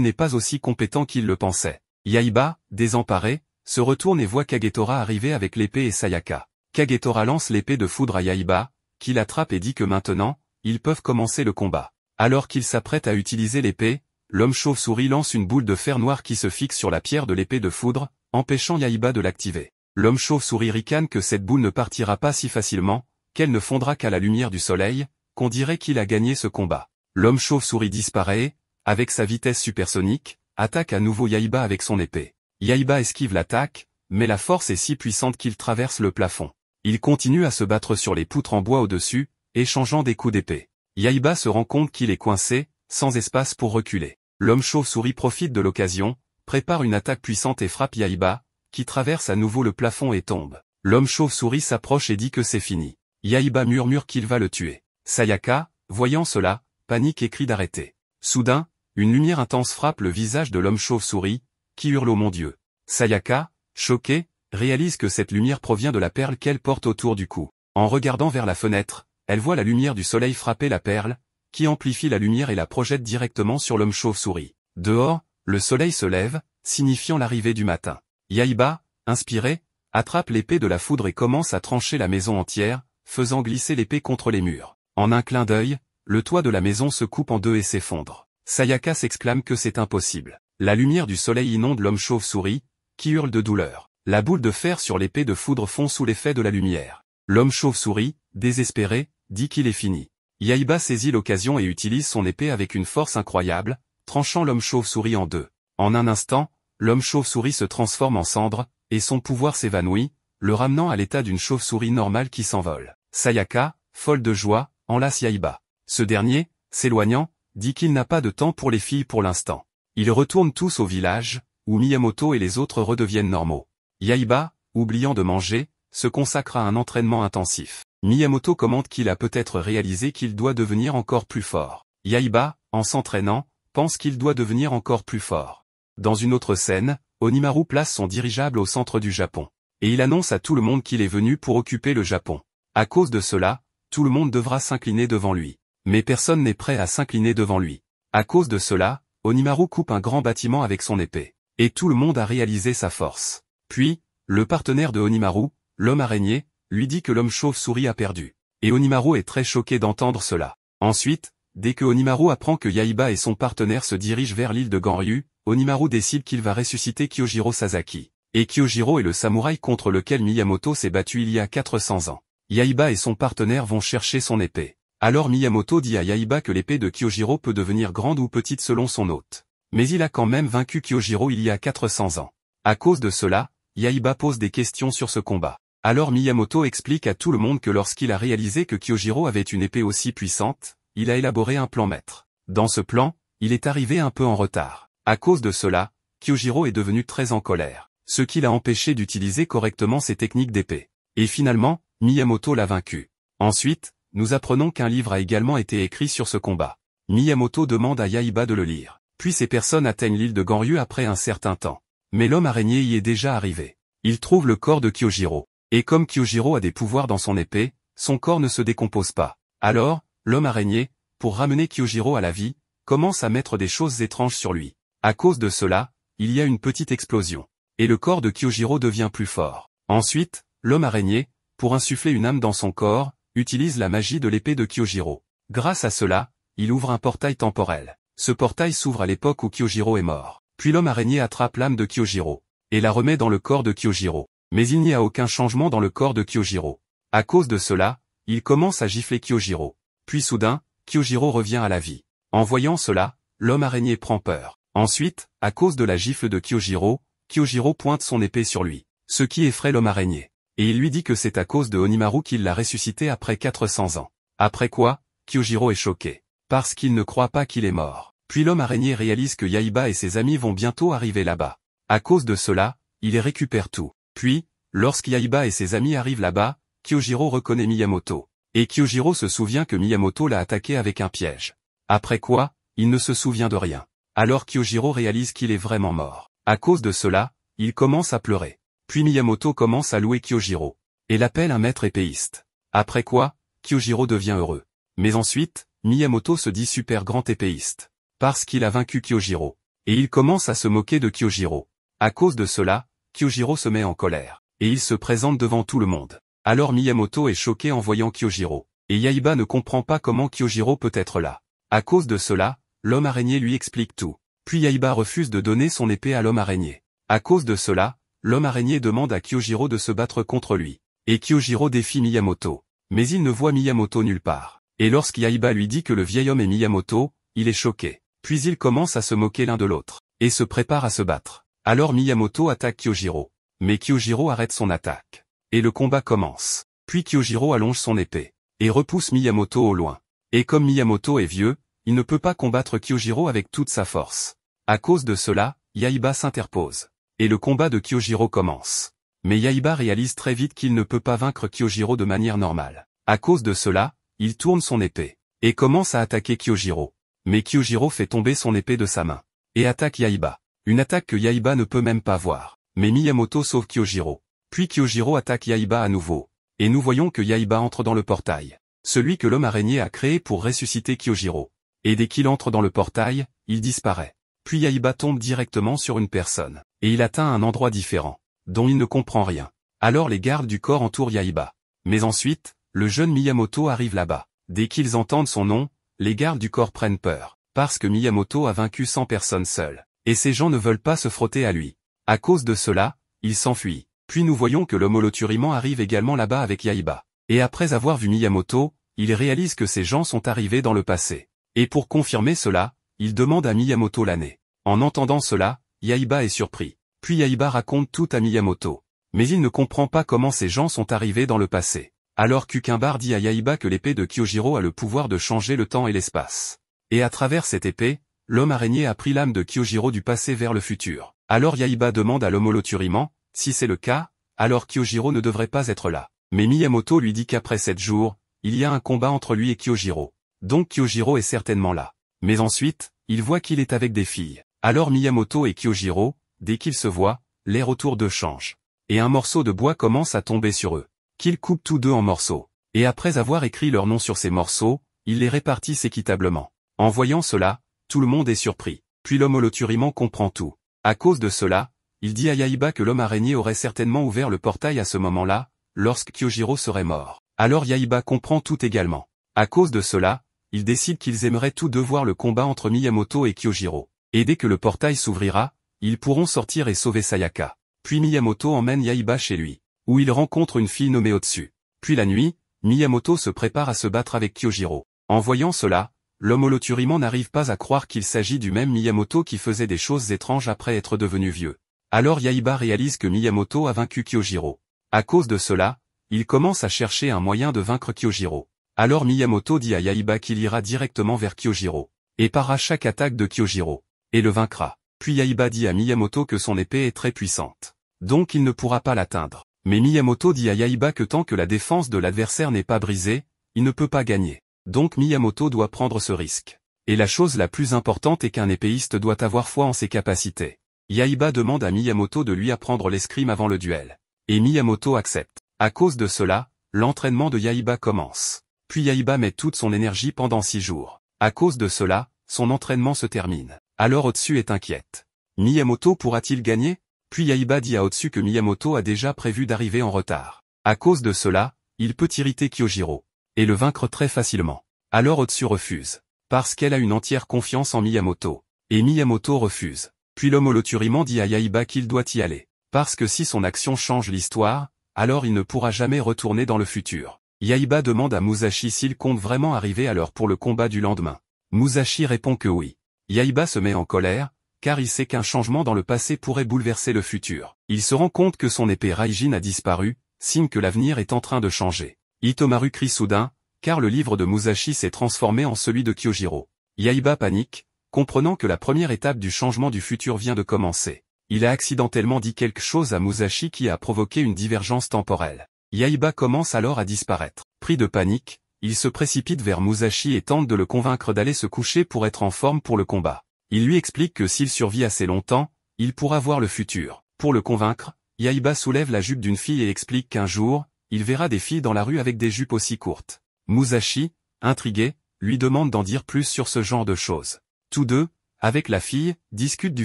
A: n'est pas aussi compétent qu'il le pensait. Yaiba, désemparé, se retourne et voit Kagetora arriver avec l'épée et Sayaka. Kagetora lance l'épée de foudre à Yaiba, qui l'attrape et dit que maintenant, ils peuvent commencer le combat. Alors qu'il s'apprête à utiliser l'épée, l'homme chauve-souris lance une boule de fer noir qui se fixe sur la pierre de l'épée de foudre, empêchant Yaiba de l'activer. L'homme chauve-souris ricane que cette boule ne partira pas si facilement, qu'elle ne fondra qu'à la lumière du soleil, qu'on dirait qu'il a gagné ce combat. L'homme chauve-souris disparaît et, avec sa vitesse supersonique, attaque à nouveau Yaiba avec son épée. Yaiba esquive l'attaque, mais la force est si puissante qu'il traverse le plafond. Il continue à se battre sur les poutres en bois au-dessus, échangeant des coups d'épée. Yaiba se rend compte qu'il est coincé, sans espace pour reculer. L'homme chauve-souris profite de l'occasion, prépare une attaque puissante et frappe Yaiba, qui traverse à nouveau le plafond et tombe. L'homme chauve-souris s'approche et dit que c'est fini. Yaiba murmure qu'il va le tuer. Sayaka, voyant cela, panique et crie d'arrêter. Soudain, une lumière intense frappe le visage de l'homme chauve-souris, qui hurle « Oh mon Dieu !» Sayaka, choquée, réalise que cette lumière provient de la perle qu'elle porte autour du cou. En regardant vers la fenêtre, elle voit la lumière du soleil frapper la perle, qui amplifie la lumière et la projette directement sur l'homme chauve-souris. Dehors, le soleil se lève, signifiant l'arrivée du matin. Yaiba, inspiré, attrape l'épée de la foudre et commence à trancher la maison entière, faisant glisser l'épée contre les murs. En un clin d'œil, le toit de la maison se coupe en deux et s'effondre. Sayaka s'exclame que c'est impossible. La lumière du soleil inonde l'homme chauve-souris, qui hurle de douleur. La boule de fer sur l'épée de foudre fond sous l'effet de la lumière. L'homme chauve-souris, désespéré, dit qu'il est fini. Yaiba saisit l'occasion et utilise son épée avec une force incroyable, tranchant l'homme chauve-souris en deux. En un instant, l'homme chauve-souris se transforme en cendre, et son pouvoir s'évanouit, le ramenant à l'état d'une chauve-souris normale qui s'envole. Sayaka, folle de joie, enlace Yaiba. Ce dernier, s'éloignant, dit qu'il n'a pas de temps pour les filles pour l'instant. Ils retournent tous au village, où Miyamoto et les autres redeviennent normaux. Yaiba, oubliant de manger, se consacre à un entraînement intensif. Miyamoto commente qu'il a peut-être réalisé qu'il doit devenir encore plus fort. Yaiba, en s'entraînant, pense qu'il doit devenir encore plus fort. Dans une autre scène, Onimaru place son dirigeable au centre du Japon. Et il annonce à tout le monde qu'il est venu pour occuper le Japon. À cause de cela, tout le monde devra s'incliner devant lui. Mais personne n'est prêt à s'incliner devant lui. À cause de cela, Onimaru coupe un grand bâtiment avec son épée. Et tout le monde a réalisé sa force. Puis, le partenaire de Onimaru, l'homme araignée, lui dit que l'homme chauve-souris a perdu. Et Onimaru est très choqué d'entendre cela. Ensuite, dès que Onimaru apprend que Yaiba et son partenaire se dirigent vers l'île de Ganryu, Onimaru décide qu'il va ressusciter Kyojiro Sasaki. Et Kyojiro est le samouraï contre lequel Miyamoto s'est battu il y a 400 ans. Yaiba et son partenaire vont chercher son épée. Alors Miyamoto dit à Yaiba que l'épée de Kyojiro peut devenir grande ou petite selon son hôte. Mais il a quand même vaincu Kyojiro il y a 400 ans. À cause de cela, Yaiba pose des questions sur ce combat. Alors Miyamoto explique à tout le monde que lorsqu'il a réalisé que Kyojiro avait une épée aussi puissante, il a élaboré un plan maître. Dans ce plan, il est arrivé un peu en retard. À cause de cela, Kyojiro est devenu très en colère, ce qui l'a empêché d'utiliser correctement ses techniques d'épée. Et finalement, Miyamoto l'a vaincu. Ensuite, nous apprenons qu'un livre a également été écrit sur ce combat. Miyamoto demande à Yaiba de le lire. Puis ces personnes atteignent l'île de Ganryu après un certain temps. Mais l'homme araignée y est déjà arrivé. Il trouve le corps de Kyojiro. Et comme Kyojiro a des pouvoirs dans son épée, son corps ne se décompose pas. Alors, l'homme araignée, pour ramener Kyojiro à la vie, commence à mettre des choses étranges sur lui. À cause de cela, il y a une petite explosion. Et le corps de Kyojiro devient plus fort. Ensuite, l'homme araignée, pour insuffler une âme dans son corps, utilise la magie de l'épée de Kyojiro. Grâce à cela, il ouvre un portail temporel. Ce portail s'ouvre à l'époque où Kyojiro est mort. Puis l'homme araignée attrape l'âme de Kyojiro et la remet dans le corps de Kyojiro. Mais il n'y a aucun changement dans le corps de Kyojiro. À cause de cela, il commence à gifler Kyojiro. Puis soudain, Kyojiro revient à la vie. En voyant cela, l'homme araignée prend peur. Ensuite, à cause de la gifle de Kyojiro, Kyojiro pointe son épée sur lui, ce qui effraie l'homme araignée. Et il lui dit que c'est à cause de Onimaru qu'il l'a ressuscité après 400 ans. Après quoi, Kyojiro est choqué. Parce qu'il ne croit pas qu'il est mort. Puis l'homme araignée réalise que Yaiba et ses amis vont bientôt arriver là-bas. À cause de cela, il les récupère tout. Puis, lorsqu'Yaiba et ses amis arrivent là-bas, Kyojiro reconnaît Miyamoto. Et Kyojiro se souvient que Miyamoto l'a attaqué avec un piège. Après quoi, il ne se souvient de rien. Alors Kyojiro réalise qu'il est vraiment mort. À cause de cela, il commence à pleurer. Puis Miyamoto commence à louer Kyojiro. Et l'appelle un maître épéiste. Après quoi, Kyojiro devient heureux. Mais ensuite, Miyamoto se dit super grand épéiste. Parce qu'il a vaincu Kyojiro. Et il commence à se moquer de Kyojiro. À cause de cela, Kyojiro se met en colère, et il se présente devant tout le monde. Alors Miyamoto est choqué en voyant Kyojiro, et Yaiba ne comprend pas comment Kyojiro peut être là. À cause de cela, l'homme araignée lui explique tout. Puis Yaiba refuse de donner son épée à l'homme araignée. À cause de cela, l'homme araignée demande à Kyojiro de se battre contre lui. Et Kyojiro défie Miyamoto. Mais il ne voit Miyamoto nulle part. Et lorsqu'Yaiba lui dit que le vieil homme est Miyamoto, il est choqué. Puis ils commencent à se moquer l'un de l'autre, et se préparent à se battre. Alors Miyamoto attaque Kyojiro. Mais Kyojiro arrête son attaque. Et le combat commence. Puis Kyojiro allonge son épée, et repousse Miyamoto au loin. Et comme Miyamoto est vieux, il ne peut pas combattre Kyojiro avec toute sa force. À cause de cela, Yaiba s'interpose. Et le combat de Kyojiro commence. Mais Yaiba réalise très vite qu'il ne peut pas vaincre Kyojiro de manière normale. À cause de cela, il tourne son épée, et commence à attaquer Kyojiro. Mais Kyojiro fait tomber son épée de sa main, et attaque Yaiba. Une attaque que Yaiba ne peut même pas voir. Mais Miyamoto sauve Kyojiro. Puis Kyojiro attaque Yaiba à nouveau. Et nous voyons que Yaiba entre dans le portail. Celui que l'homme araignée a créé pour ressusciter Kyojiro. Et dès qu'il entre dans le portail, il disparaît. Puis Yaiba tombe directement sur une personne. Et il atteint un endroit différent, dont il ne comprend rien. Alors les gardes du corps entourent Yaiba. Mais ensuite, le jeune Miyamoto arrive là-bas. Dès qu'ils entendent son nom, les gardes du corps prennent peur. Parce que Miyamoto a vaincu 100 personnes seules. Et ces gens ne veulent pas se frotter à lui. À cause de cela, ils s'enfuient. Puis nous voyons que l'homme holothuriman arrive également là-bas avec Yaiba. Et après avoir vu Miyamoto, il réalise que ces gens sont arrivés dans le passé. Et pour confirmer cela, il demande à Miyamoto l'année. En entendant cela, Yaiba est surpris. Puis Yaiba raconte tout à Miyamoto. Mais il ne comprend pas comment ces gens sont arrivés dans le passé. Alors Cucumbar dit à Yaiba que l'épée de Kyojiro a le pouvoir de changer le temps et l'espace. Et à travers cette épée, l'homme araignée a pris l'âme de Kyojiro du passé vers le futur. Alors Yaiba demande à l'homme holothuriman, si c'est le cas, alors Kyojiro ne devrait pas être là. Mais Miyamoto lui dit qu'après 7 jours, il y a un combat entre lui et Kyojiro. Donc Kyojiro est certainement là. Mais ensuite, il voit qu'il est avec des filles. Alors Miyamoto et Kyojiro, dès qu'ils se voient, l'air autour d'eux change. Et un morceau de bois commence à tomber sur eux. Qu'ils coupent tous deux en morceaux. Et après avoir écrit leurs noms sur ces morceaux, ils les répartissent équitablement. En voyant cela, tout le monde est surpris. Puis l'homme holothuriman comprend tout. À cause de cela, il dit à Yaiba que l'homme araignée aurait certainement ouvert le portail à ce moment-là, lorsque Kyojiro serait mort. Alors Yaiba comprend tout également. À cause de cela, ils décident qu'ils aimeraient tous deux voir le combat entre Miyamoto et Kyojiro. Et dès que le portail s'ouvrira, ils pourront sortir et sauver Sayaka. Puis Miyamoto emmène Yaiba chez lui, où il rencontre une fille nommée Otsu. Puis la nuit, Miyamoto se prépare à se battre avec Kyojiro. En voyant cela, l'homme holothuriman n'arrive pas à croire qu'il s'agit du même Miyamoto qui faisait des choses étranges après être devenu vieux. Alors Yaiba réalise que Miyamoto a vaincu Kyojiro. À cause de cela, il commence à chercher un moyen de vaincre Kyojiro. Alors Miyamoto dit à Yaiba qu'il ira directement vers Kyojiro, et para chaque attaque de Kyojiro, et le vaincra. Puis Yaiba dit à Miyamoto que son épée est très puissante. Donc il ne pourra pas l'atteindre. Mais Miyamoto dit à Yaiba que tant que la défense de l'adversaire n'est pas brisée, il ne peut pas gagner. Donc Miyamoto doit prendre ce risque. Et la chose la plus importante est qu'un épéiste doit avoir foi en ses capacités. Yaiba demande à Miyamoto de lui apprendre l'escrime avant le duel. Et Miyamoto accepte. À cause de cela, l'entraînement de Yaiba commence. Puis Yaiba met toute son énergie pendant 6 jours. À cause de cela, son entraînement se termine. Alors Otsu est inquiète. Miyamoto pourra-t-il gagner? Puis Yaiba dit à Otsu que Miyamoto a déjà prévu d'arriver en retard. À cause de cela, il peut irriter Kyojiro, et le vaincre très facilement. Alors Otsu refuse, parce qu'elle a une entière confiance en Miyamoto. Et Miyamoto refuse. Puis l'homme holothuriman dit à Yaiba qu'il doit y aller, parce que si son action change l'histoire, alors il ne pourra jamais retourner dans le futur. Yaiba demande à Musashi s'il compte vraiment arriver à l'heure pour le combat du lendemain. Musashi répond que oui. Yaiba se met en colère, car il sait qu'un changement dans le passé pourrait bouleverser le futur. Il se rend compte que son épée Raijin a disparu, signe que l'avenir est en train de changer. Itomaru crie soudain, car le livre de Musashi s'est transformé en celui de Kyojiro. Yaiba panique, comprenant que la première étape du changement du futur vient de commencer. Il a accidentellement dit quelque chose à Musashi qui a provoqué une divergence temporelle. Yaiba commence alors à disparaître. Pris de panique, il se précipite vers Musashi et tente de le convaincre d'aller se coucher pour être en forme pour le combat. Il lui explique que s'il survit assez longtemps, il pourra voir le futur. Pour le convaincre, Yaiba soulève la jupe d'une fille et explique qu'un jour, il verra des filles dans la rue avec des jupes aussi courtes. Musashi, intrigué, lui demande d'en dire plus sur ce genre de choses. Tous deux, avec la fille, discutent du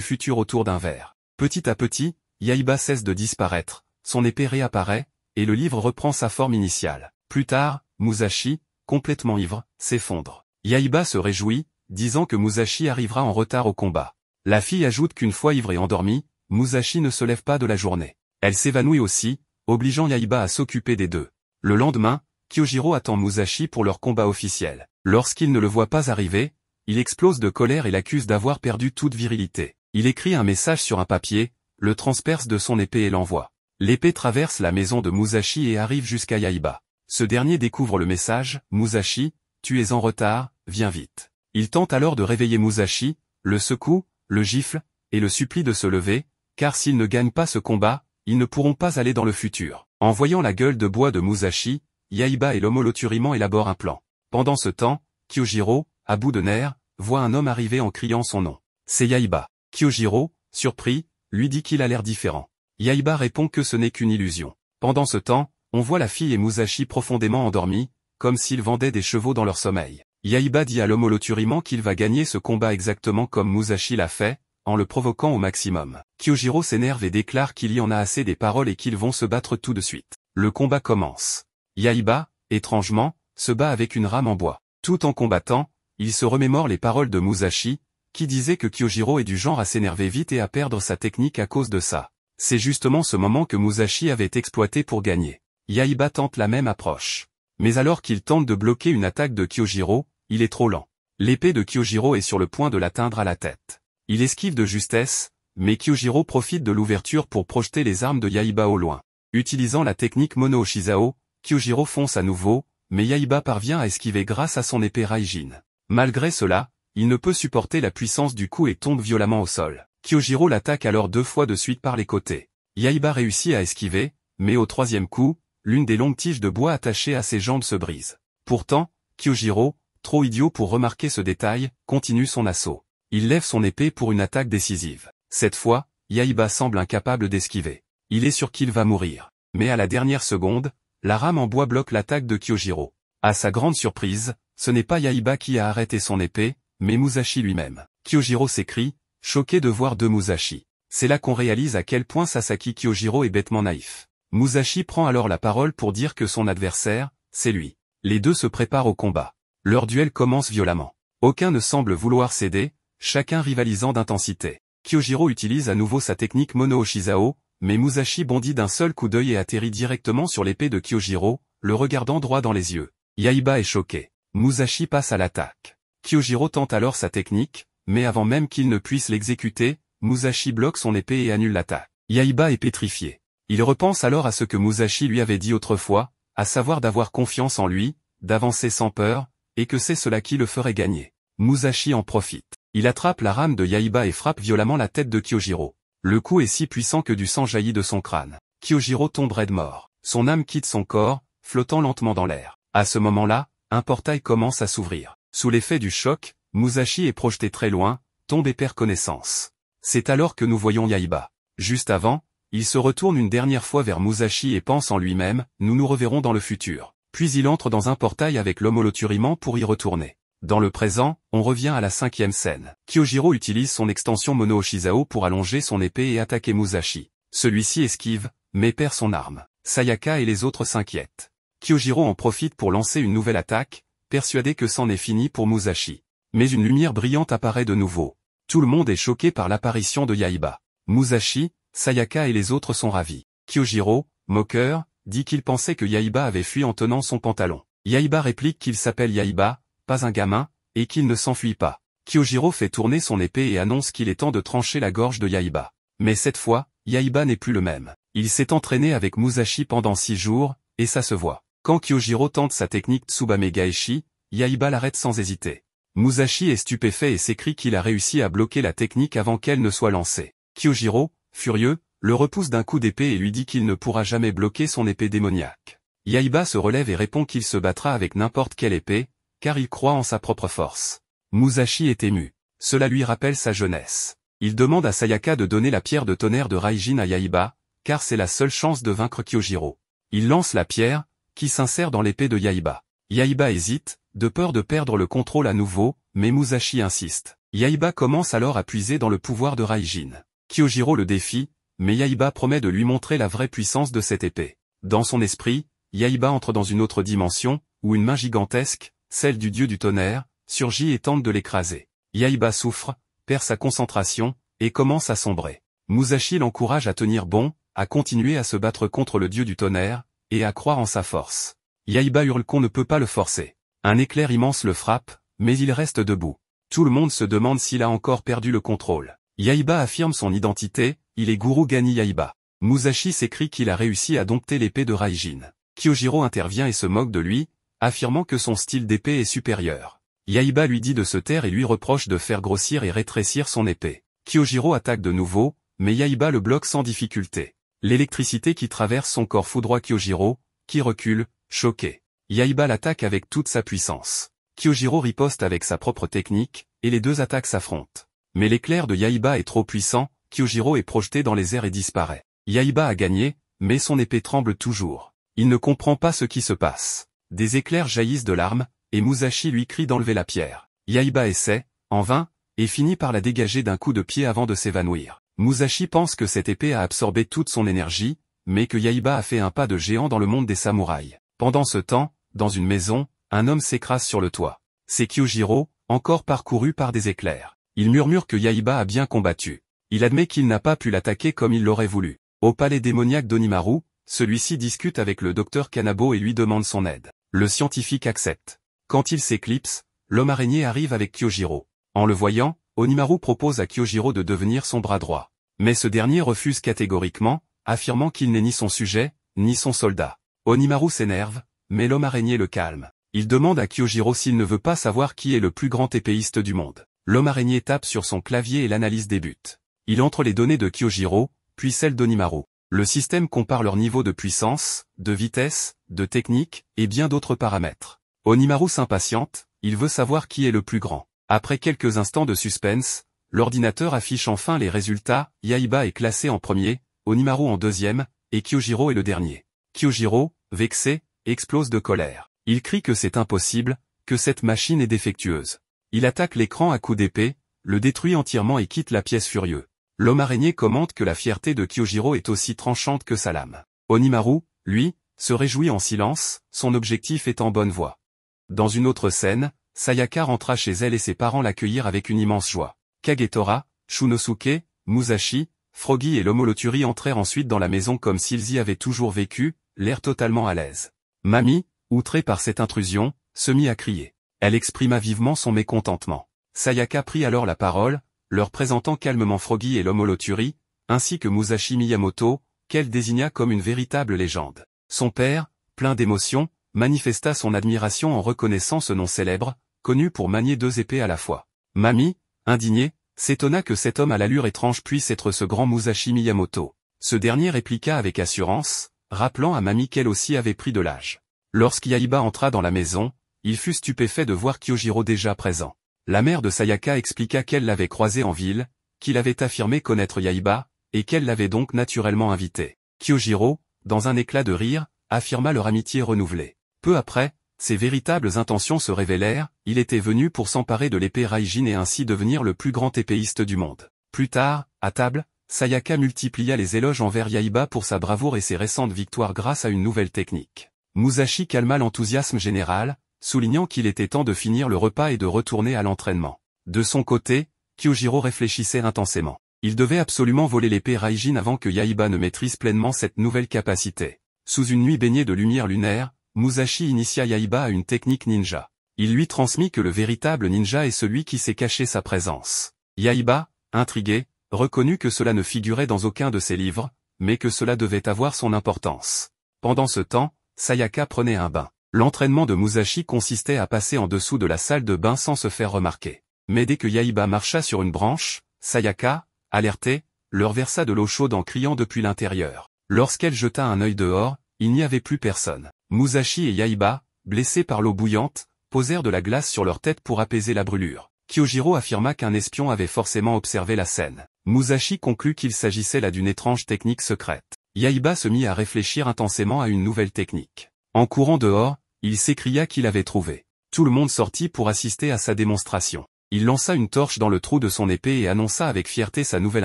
A: futur autour d'un verre. Petit à petit, Yaiba cesse de disparaître, son épée réapparaît, et le livre reprend sa forme initiale. Plus tard, Musashi, complètement ivre, s'effondre. Yaiba se réjouit, disant que Musashi arrivera en retard au combat. La fille ajoute qu'une fois ivre et endormie, Musashi ne se lève pas de la journée. Elle s'évanouit aussi, obligeant Yaiba à s'occuper des deux. Le lendemain, Kyojiro attend Musashi pour leur combat officiel. Lorsqu'il ne le voit pas arriver, il explose de colère et l'accuse d'avoir perdu toute virilité. Il écrit un message sur un papier, le transperce de son épée et l'envoie. L'épée traverse la maison de Musashi et arrive jusqu'à Yaiba. Ce dernier découvre le message, « Musashi, tu es en retard, viens vite ». Il tente alors de réveiller Musashi, le secoue, le gifle, et le supplie de se lever, car s'ils ne gagnent pas ce combat, ils ne pourront pas aller dans le futur. En voyant la gueule de bois de Musashi, Yaiba et l'Homoloturiman élaborent un plan. Pendant ce temps, Kyojiro, à bout de nerfs, voit un homme arriver en criant son nom. C'est Yaiba. Kyojiro, surpris, lui dit qu'il a l'air différent. Yaiba répond que ce n'est qu'une illusion. Pendant ce temps, on voit la fille et Musashi profondément endormis, comme s'ils vendaient des chevaux dans leur sommeil. Yaiba dit à l'Homoloturiman qu'il va gagner ce combat exactement comme Musashi l'a fait, en le provoquant au maximum. Kyojiro s'énerve et déclare qu'il y en a assez des paroles et qu'ils vont se battre tout de suite. Le combat commence. Yaiba, étrangement, se bat avec une rame en bois. Tout en combattant, il se remémore les paroles de Musashi, qui disait que Kyojiro est du genre à s'énerver vite et à perdre sa technique à cause de ça. C'est justement ce moment que Musashi avait exploité pour gagner. Yaiba tente la même approche. Mais alors qu'il tente de bloquer une attaque de Kyojiro, il est trop lent. L'épée de Kyojiro est sur le point de l'atteindre à la tête. Il esquive de justesse, mais Kyojiro profite de l'ouverture pour projeter les armes de Yaiba au loin. Utilisant la technique Mono Oshizao, Kyojiro fonce à nouveau, mais Yaiba parvient à esquiver grâce à son épée Raijin. Malgré cela, il ne peut supporter la puissance du coup et tombe violemment au sol. Kyojiro l'attaque alors 2 fois de suite par les côtés. Yaiba réussit à esquiver, mais au 3e coup, l'une des longues tiges de bois attachées à ses jambes se brise. Pourtant, Kyojiro, trop idiot pour remarquer ce détail, continue son assaut. Il lève son épée pour une attaque décisive. Cette fois, Yaiba semble incapable d'esquiver. Il est sûr qu'il va mourir. Mais à la dernière seconde, la rame en bois bloque l'attaque de Kyojiro. À sa grande surprise, ce n'est pas Yaiba qui a arrêté son épée, mais Musashi lui-même. Kyojiro s'écrie, choqué de voir deux Musashi. C'est là qu'on réalise à quel point Sasaki Kyojiro est bêtement naïf. Musashi prend alors la parole pour dire que son adversaire, c'est lui. Les deux se préparent au combat. Leur duel commence violemment. Aucun ne semble vouloir céder, chacun rivalisant d'intensité. Kyojiro utilise à nouveau sa technique Mono Oshizao, mais Musashi bondit d'un seul coup d'œil et atterrit directement sur l'épée de Kyojiro, le regardant droit dans les yeux. Yaiba est choqué. Musashi passe à l'attaque. Kyojiro tente alors sa technique, mais avant même qu'il ne puisse l'exécuter, Musashi bloque son épée et annule l'attaque. Yaiba est pétrifié. Il repense alors à ce que Musashi lui avait dit autrefois, à savoir d'avoir confiance en lui, d'avancer sans peur, et que c'est cela qui le ferait gagner. Musashi en profite. Il attrape la rame de Yaiba et frappe violemment la tête de Kyojiro. Le coup est si puissant que du sang jaillit de son crâne. Kyojiro tombe raide mort. Son âme quitte son corps, flottant lentement dans l'air. À ce moment-là, un portail commence à s'ouvrir. Sous l'effet du choc, Musashi est projeté très loin, tombe et perd connaissance. C'est alors que nous voyons Yaiba. Juste avant, il se retourne une dernière fois vers Musashi et pense en lui-même, nous nous reverrons dans le futur. Puis il entre dans un portail avec l'Homoloturiman pour y retourner. Dans le présent, on revient à la 5e scène. Kyojiro utilise son extension Mono Oshizao pour allonger son épée et attaquer Musashi. Celui-ci esquive, mais perd son arme. Sayaka et les autres s'inquiètent. Kyojiro en profite pour lancer une nouvelle attaque, persuadé que c'en est fini pour Musashi. Mais une lumière brillante apparaît de nouveau. Tout le monde est choqué par l'apparition de Yaiba. Musashi, Sayaka et les autres sont ravis. Kyojiro, moqueur, dit qu'il pensait que Yaiba avait fui en tenant son pantalon. Yaiba réplique qu'il s'appelle Yaiba, pas un gamin, et qu'il ne s'enfuit pas. Kyojiro fait tourner son épée et annonce qu'il est temps de trancher la gorge de Yaiba. Mais cette fois, Yaiba n'est plus le même. Il s'est entraîné avec Musashi pendant 6 jours, et ça se voit. Quand Kyojiro tente sa technique Tsubame Gaeshi, Yaiba l'arrête sans hésiter. Musashi est stupéfait et s'écrie qu'il a réussi à bloquer la technique avant qu'elle ne soit lancée. Kyojiro, furieux, le repousse d'un coup d'épée et lui dit qu'il ne pourra jamais bloquer son épée démoniaque. Yaiba se relève et répond qu'il se battra avec n'importe quelle épée, car il croit en sa propre force. Musashi est ému. Cela lui rappelle sa jeunesse. Il demande à Sayaka de donner la pierre de tonnerre de Raijin à Yaiba, car c'est la seule chance de vaincre Kyojiro. Il lance la pierre, qui s'insère dans l'épée de Yaiba. Yaiba hésite, de peur de perdre le contrôle à nouveau, mais Musashi insiste. Yaiba commence alors à puiser dans le pouvoir de Raijin. Kyojiro le défie, mais Yaiba promet de lui montrer la vraie puissance de cette épée. Dans son esprit, Yaiba entre dans une autre dimension, où une main gigantesque, celle du dieu du tonnerre, surgit et tente de l'écraser. Yaiba souffre, perd sa concentration, et commence à sombrer. Musashi l'encourage à tenir bon, à continuer à se battre contre le dieu du tonnerre, et à croire en sa force. Yaiba hurle qu'on ne peut pas le forcer. Un éclair immense le frappe, mais il reste debout. Tout le monde se demande s'il a encore perdu le contrôle. Yaiba affirme son identité, il est Guru Gani Yaiba. Musashi s'écrie qu'il a réussi à dompter l'épée de Raijin. Kyojiro intervient et se moque de lui, affirmant que son style d'épée est supérieur. Yaiba lui dit de se taire et lui reproche de faire grossir et rétrécir son épée. Kyojiro attaque de nouveau, mais Yaiba le bloque sans difficulté. L'électricité qui traverse son corps foudroie Kyojiro, qui recule, choqué. Yaiba l'attaque avec toute sa puissance. Kyojiro riposte avec sa propre technique, et les deux attaques s'affrontent. Mais l'éclair de Yaiba est trop puissant, Kyojiro est projeté dans les airs et disparaît. Yaiba a gagné, mais son épée tremble toujours. Il ne comprend pas ce qui se passe. Des éclairs jaillissent de l'arme, et Musashi lui crie d'enlever la pierre. Yaiba essaie, en vain, et finit par la dégager d'un coup de pied avant de s'évanouir. Musashi pense que cette épée a absorbé toute son énergie, mais que Yaiba a fait un pas de géant dans le monde des samouraïs. Pendant ce temps, dans une maison, un homme s'écrase sur le toit. C'est Kyojiro, encore parcouru par des éclairs. Il murmure que Yaiba a bien combattu. Il admet qu'il n'a pas pu l'attaquer comme il l'aurait voulu. Au palais démoniaque d'Onimaru, celui-ci discute avec le docteur Kanabo et lui demande son aide. Le scientifique accepte. Quand il s'éclipse, l'homme araignée arrive avec Kyojiro. En le voyant, Onimaru propose à Kyojiro de devenir son bras droit. Mais ce dernier refuse catégoriquement, affirmant qu'il n'est ni son sujet, ni son soldat. Onimaru s'énerve, mais l'homme araignée le calme. Il demande à Kyojiro s'il ne veut pas savoir qui est le plus grand épéiste du monde. L'homme araignée tape sur son clavier et l'analyse débute. Il entre les données de Kyojiro, puis celles d'Onimaru. Le système compare leur niveau de puissance, de vitesse, de technique, et bien d'autres paramètres. Onimaru s'impatiente, il veut savoir qui est le plus grand. Après quelques instants de suspense, l'ordinateur affiche enfin les résultats, Yaiba est classé en premier, Onimaru en deuxième, et Kyojiro est le dernier. Kyojiro, vexé, explose de colère. Il crie que c'est impossible, que cette machine est défectueuse. Il attaque l'écran à coups d'épée, le détruit entièrement et quitte la pièce furieux. L'homme araignée commente que la fierté de Kyojiro est aussi tranchante que sa lame. Onimaru, lui, se réjouit en silence, son objectif est en bonne voie. Dans une autre scène, Sayaka rentra chez elle et ses parents l'accueillirent avec une immense joie. Kagetora, Shunosuke, Musashi, Froggy et l'Homoloturi entrèrent ensuite dans la maison comme s'ils y avaient toujours vécu, l'air totalement à l'aise. Mamie, outrée par cette intrusion, se mit à crier. Elle exprima vivement son mécontentement. Sayaka prit alors la parole, leur présentant calmement Froggy et l'Homoloturi, ainsi que Musashi Miyamoto, qu'elle désigna comme une véritable légende. Son père, plein d'émotion, manifesta son admiration en reconnaissant ce nom célèbre, connu pour manier deux épées à la fois. Mamie, indignée, s'étonna que cet homme à l'allure étrange puisse être ce grand Musashi Miyamoto. Ce dernier répliqua avec assurance, rappelant à Mamie qu'elle aussi avait pris de l'âge. Lorsqu'Yaiba entra dans la maison, il fut stupéfait de voir Kyojiro déjà présent. La mère de Sayaka expliqua qu'elle l'avait croisé en ville, qu'il avait affirmé connaître Yaiba, et qu'elle l'avait donc naturellement invité. Kyojiro, dans un éclat de rire, affirma leur amitié renouvelée. Peu après, ses véritables intentions se révélèrent, il était venu pour s'emparer de l'épée Raijin et ainsi devenir le plus grand épéiste du monde. Plus tard, à table, Sayaka multiplia les éloges envers Yaiba pour sa bravoure et ses récentes victoires grâce à une nouvelle technique. Musashi calma l'enthousiasme général, soulignant qu'il était temps de finir le repas et de retourner à l'entraînement. De son côté, Kyojiro réfléchissait intensément. Il devait absolument voler l'épée Raijin avant que Yaiba ne maîtrise pleinement cette nouvelle capacité. Sous une nuit baignée de lumière lunaire, Musashi initia Yaiba à une technique ninja. Il lui transmit que le véritable ninja est celui qui sait cacher sa présence. Yaiba, intrigué, reconnut que cela ne figurait dans aucun de ses livres, mais que cela devait avoir son importance. Pendant ce temps, Sayaka prenait un bain. L'entraînement de Musashi consistait à passer en dessous de la salle de bain sans se faire remarquer. Mais dès que Yaiba marcha sur une branche, Sayaka, alertée, leur versa de l'eau chaude en criant depuis l'intérieur. Lorsqu'elle jeta un œil dehors, il n'y avait plus personne. Musashi et Yaiba, blessés par l'eau bouillante, posèrent de la glace sur leur tête pour apaiser la brûlure. Kyojiro affirma qu'un espion avait forcément observé la scène. Musashi conclut qu'il s'agissait là d'une étrange technique secrète. Yaiba se mit à réfléchir intensément à une nouvelle technique. En courant dehors, il s'écria qu'il avait trouvé. Tout le monde sortit pour assister à sa démonstration. Il lança une torche dans le trou de son épée et annonça avec fierté sa nouvelle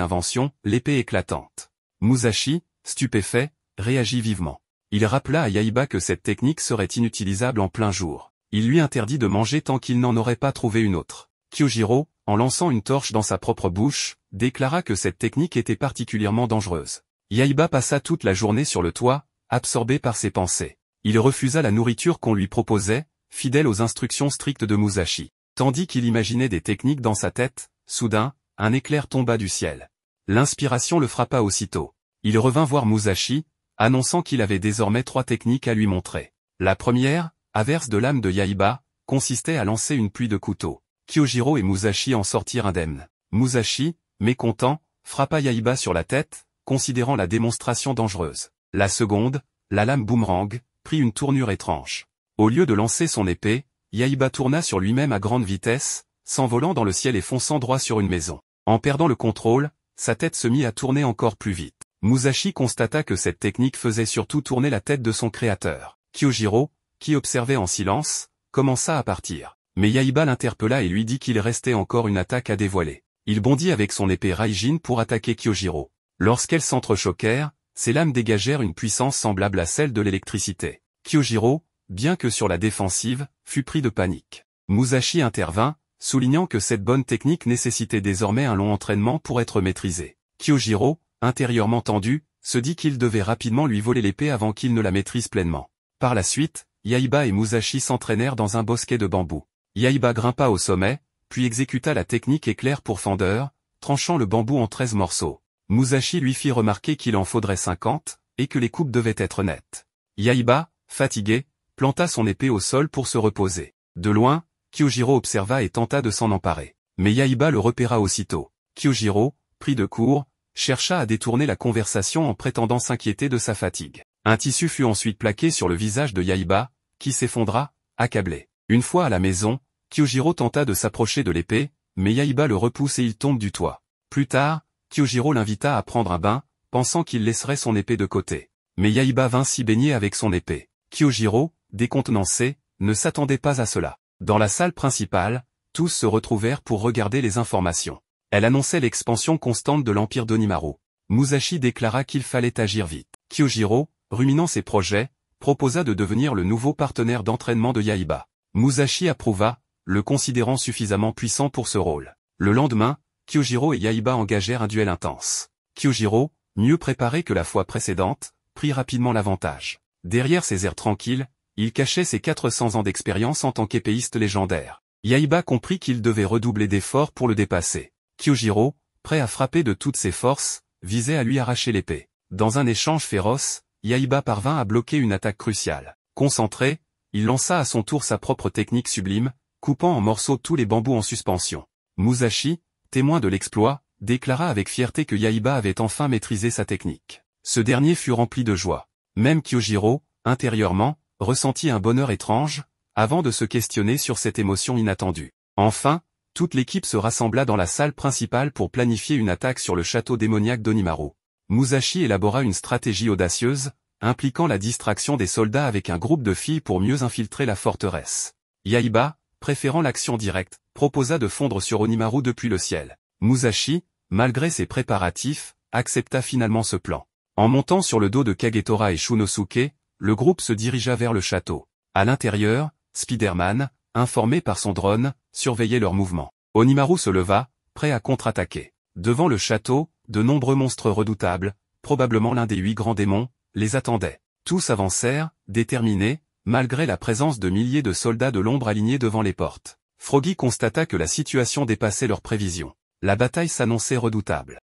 A: invention, l'épée éclatante. Musashi, stupéfait, réagit vivement. Il rappela à Yaiba que cette technique serait inutilisable en plein jour. Il lui interdit de manger tant qu'il n'en aurait pas trouvé une autre. Kyojiro, en lançant une torche dans sa propre bouche, déclara que cette technique était particulièrement dangereuse. Yaiba passa toute la journée sur le toit, absorbé par ses pensées. Il refusa la nourriture qu'on lui proposait, fidèle aux instructions strictes de Musashi. Tandis qu'il imaginait des techniques dans sa tête, soudain, un éclair tomba du ciel. L'inspiration le frappa aussitôt. Il revint voir Musashi, annonçant qu'il avait désormais 3 techniques à lui montrer. La première, averse de l'âme de Yaiba, consistait à lancer une pluie de couteaux. Kyojiro et Musashi en sortirent indemnes. Musashi, mécontent, frappa Yaiba sur la tête, considérant la démonstration dangereuse. La seconde, la lame boomerang, prit une tournure étrange. Au lieu de lancer son épée, Yaiba tourna sur lui-même à grande vitesse, s'envolant dans le ciel et fonçant droit sur une maison. En perdant le contrôle, sa tête se mit à tourner encore plus vite. Musashi constata que cette technique faisait surtout tourner la tête de son créateur. Kyojiro, qui observait en silence, commença à partir. Mais Yaiba l'interpella et lui dit qu'il restait encore une attaque à dévoiler. Il bondit avec son épée Raijin pour attaquer Kyojiro. Lorsqu'elles s'entrechoquèrent, ses lames dégagèrent une puissance semblable à celle de l'électricité. Kyojiro, bien que sur la défensive, fut pris de panique. Musashi intervint, soulignant que cette bonne technique nécessitait désormais un long entraînement pour être maîtrisée. Kyojiro, intérieurement tendu, se dit qu'il devait rapidement lui voler l'épée avant qu'il ne la maîtrise pleinement. Par la suite, Yaiba et Musashi s'entraînèrent dans un bosquet de bambou. Yaiba grimpa au sommet, puis exécuta la technique éclair pour fendeur, tranchant le bambou en 13 morceaux. Musashi lui fit remarquer qu'il en faudrait 50, et que les coupes devaient être nettes. Yaiba, fatigué, planta son épée au sol pour se reposer. De loin, Kyojiro observa et tenta de s'en emparer. Mais Yaiba le repéra aussitôt. Kyojiro, pris de court, chercha à détourner la conversation en prétendant s'inquiéter de sa fatigue. Un tissu fut ensuite plaqué sur le visage de Yaiba, qui s'effondra, accablé. Une fois à la maison, Kyojiro tenta de s'approcher de l'épée, mais Yaiba le repousse et il tombe du toit. Plus tard, Kyojiro l'invita à prendre un bain, pensant qu'il laisserait son épée de côté. Mais Yaiba vint s'y baigner avec son épée. Kyojiro, décontenancé, ne s'attendait pas à cela. Dans la salle principale, tous se retrouvèrent pour regarder les informations. Elle annonçait l'expansion constante de l'empire d'Onimaru. Musashi déclara qu'il fallait agir vite. Kyojiro, ruminant ses projets, proposa de devenir le nouveau partenaire d'entraînement de Yaiba. Musashi approuva, le considérant suffisamment puissant pour ce rôle. Le lendemain, Kyojiro et Yaiba engagèrent un duel intense. Kyojiro, mieux préparé que la fois précédente, prit rapidement l'avantage. Derrière ses airs tranquilles, il cachait ses 400 ans d'expérience en tant qu'épéiste légendaire. Yaiba comprit qu'il devait redoubler d'efforts pour le dépasser. Kyojiro, prêt à frapper de toutes ses forces, visait à lui arracher l'épée. Dans un échange féroce, Yaiba parvint à bloquer une attaque cruciale. Concentré, il lança à son tour sa propre technique sublime, coupant en morceaux tous les bambous en suspension. Musashi, témoin de l'exploit, déclara avec fierté que Yaiba avait enfin maîtrisé sa technique. Ce dernier fut rempli de joie. Même Kyojiro, intérieurement, ressentit un bonheur étrange, avant de se questionner sur cette émotion inattendue. Enfin, toute l'équipe se rassembla dans la salle principale pour planifier une attaque sur le château démoniaque d'Onimaru. Musashi élabora une stratégie audacieuse, impliquant la distraction des soldats avec un groupe de filles pour mieux infiltrer la forteresse. Yaiba, préférant l'action directe, proposa de fondre sur Onimaru depuis le ciel. Musashi, malgré ses préparatifs, accepta finalement ce plan. En montant sur le dos de Kagetora et Shunosuke, le groupe se dirigea vers le château. À l'intérieur, Spider-Man, informé par son drone, surveillait leurs mouvements. Onimaru se leva, prêt à contre-attaquer. Devant le château, de nombreux monstres redoutables, probablement l'un des 8 grands démons, les attendaient. Tous avancèrent, déterminés, malgré la présence de milliers de soldats de l'ombre alignés devant les portes. Froggy constata que la situation dépassait leurs prévisions. La bataille s'annonçait redoutable.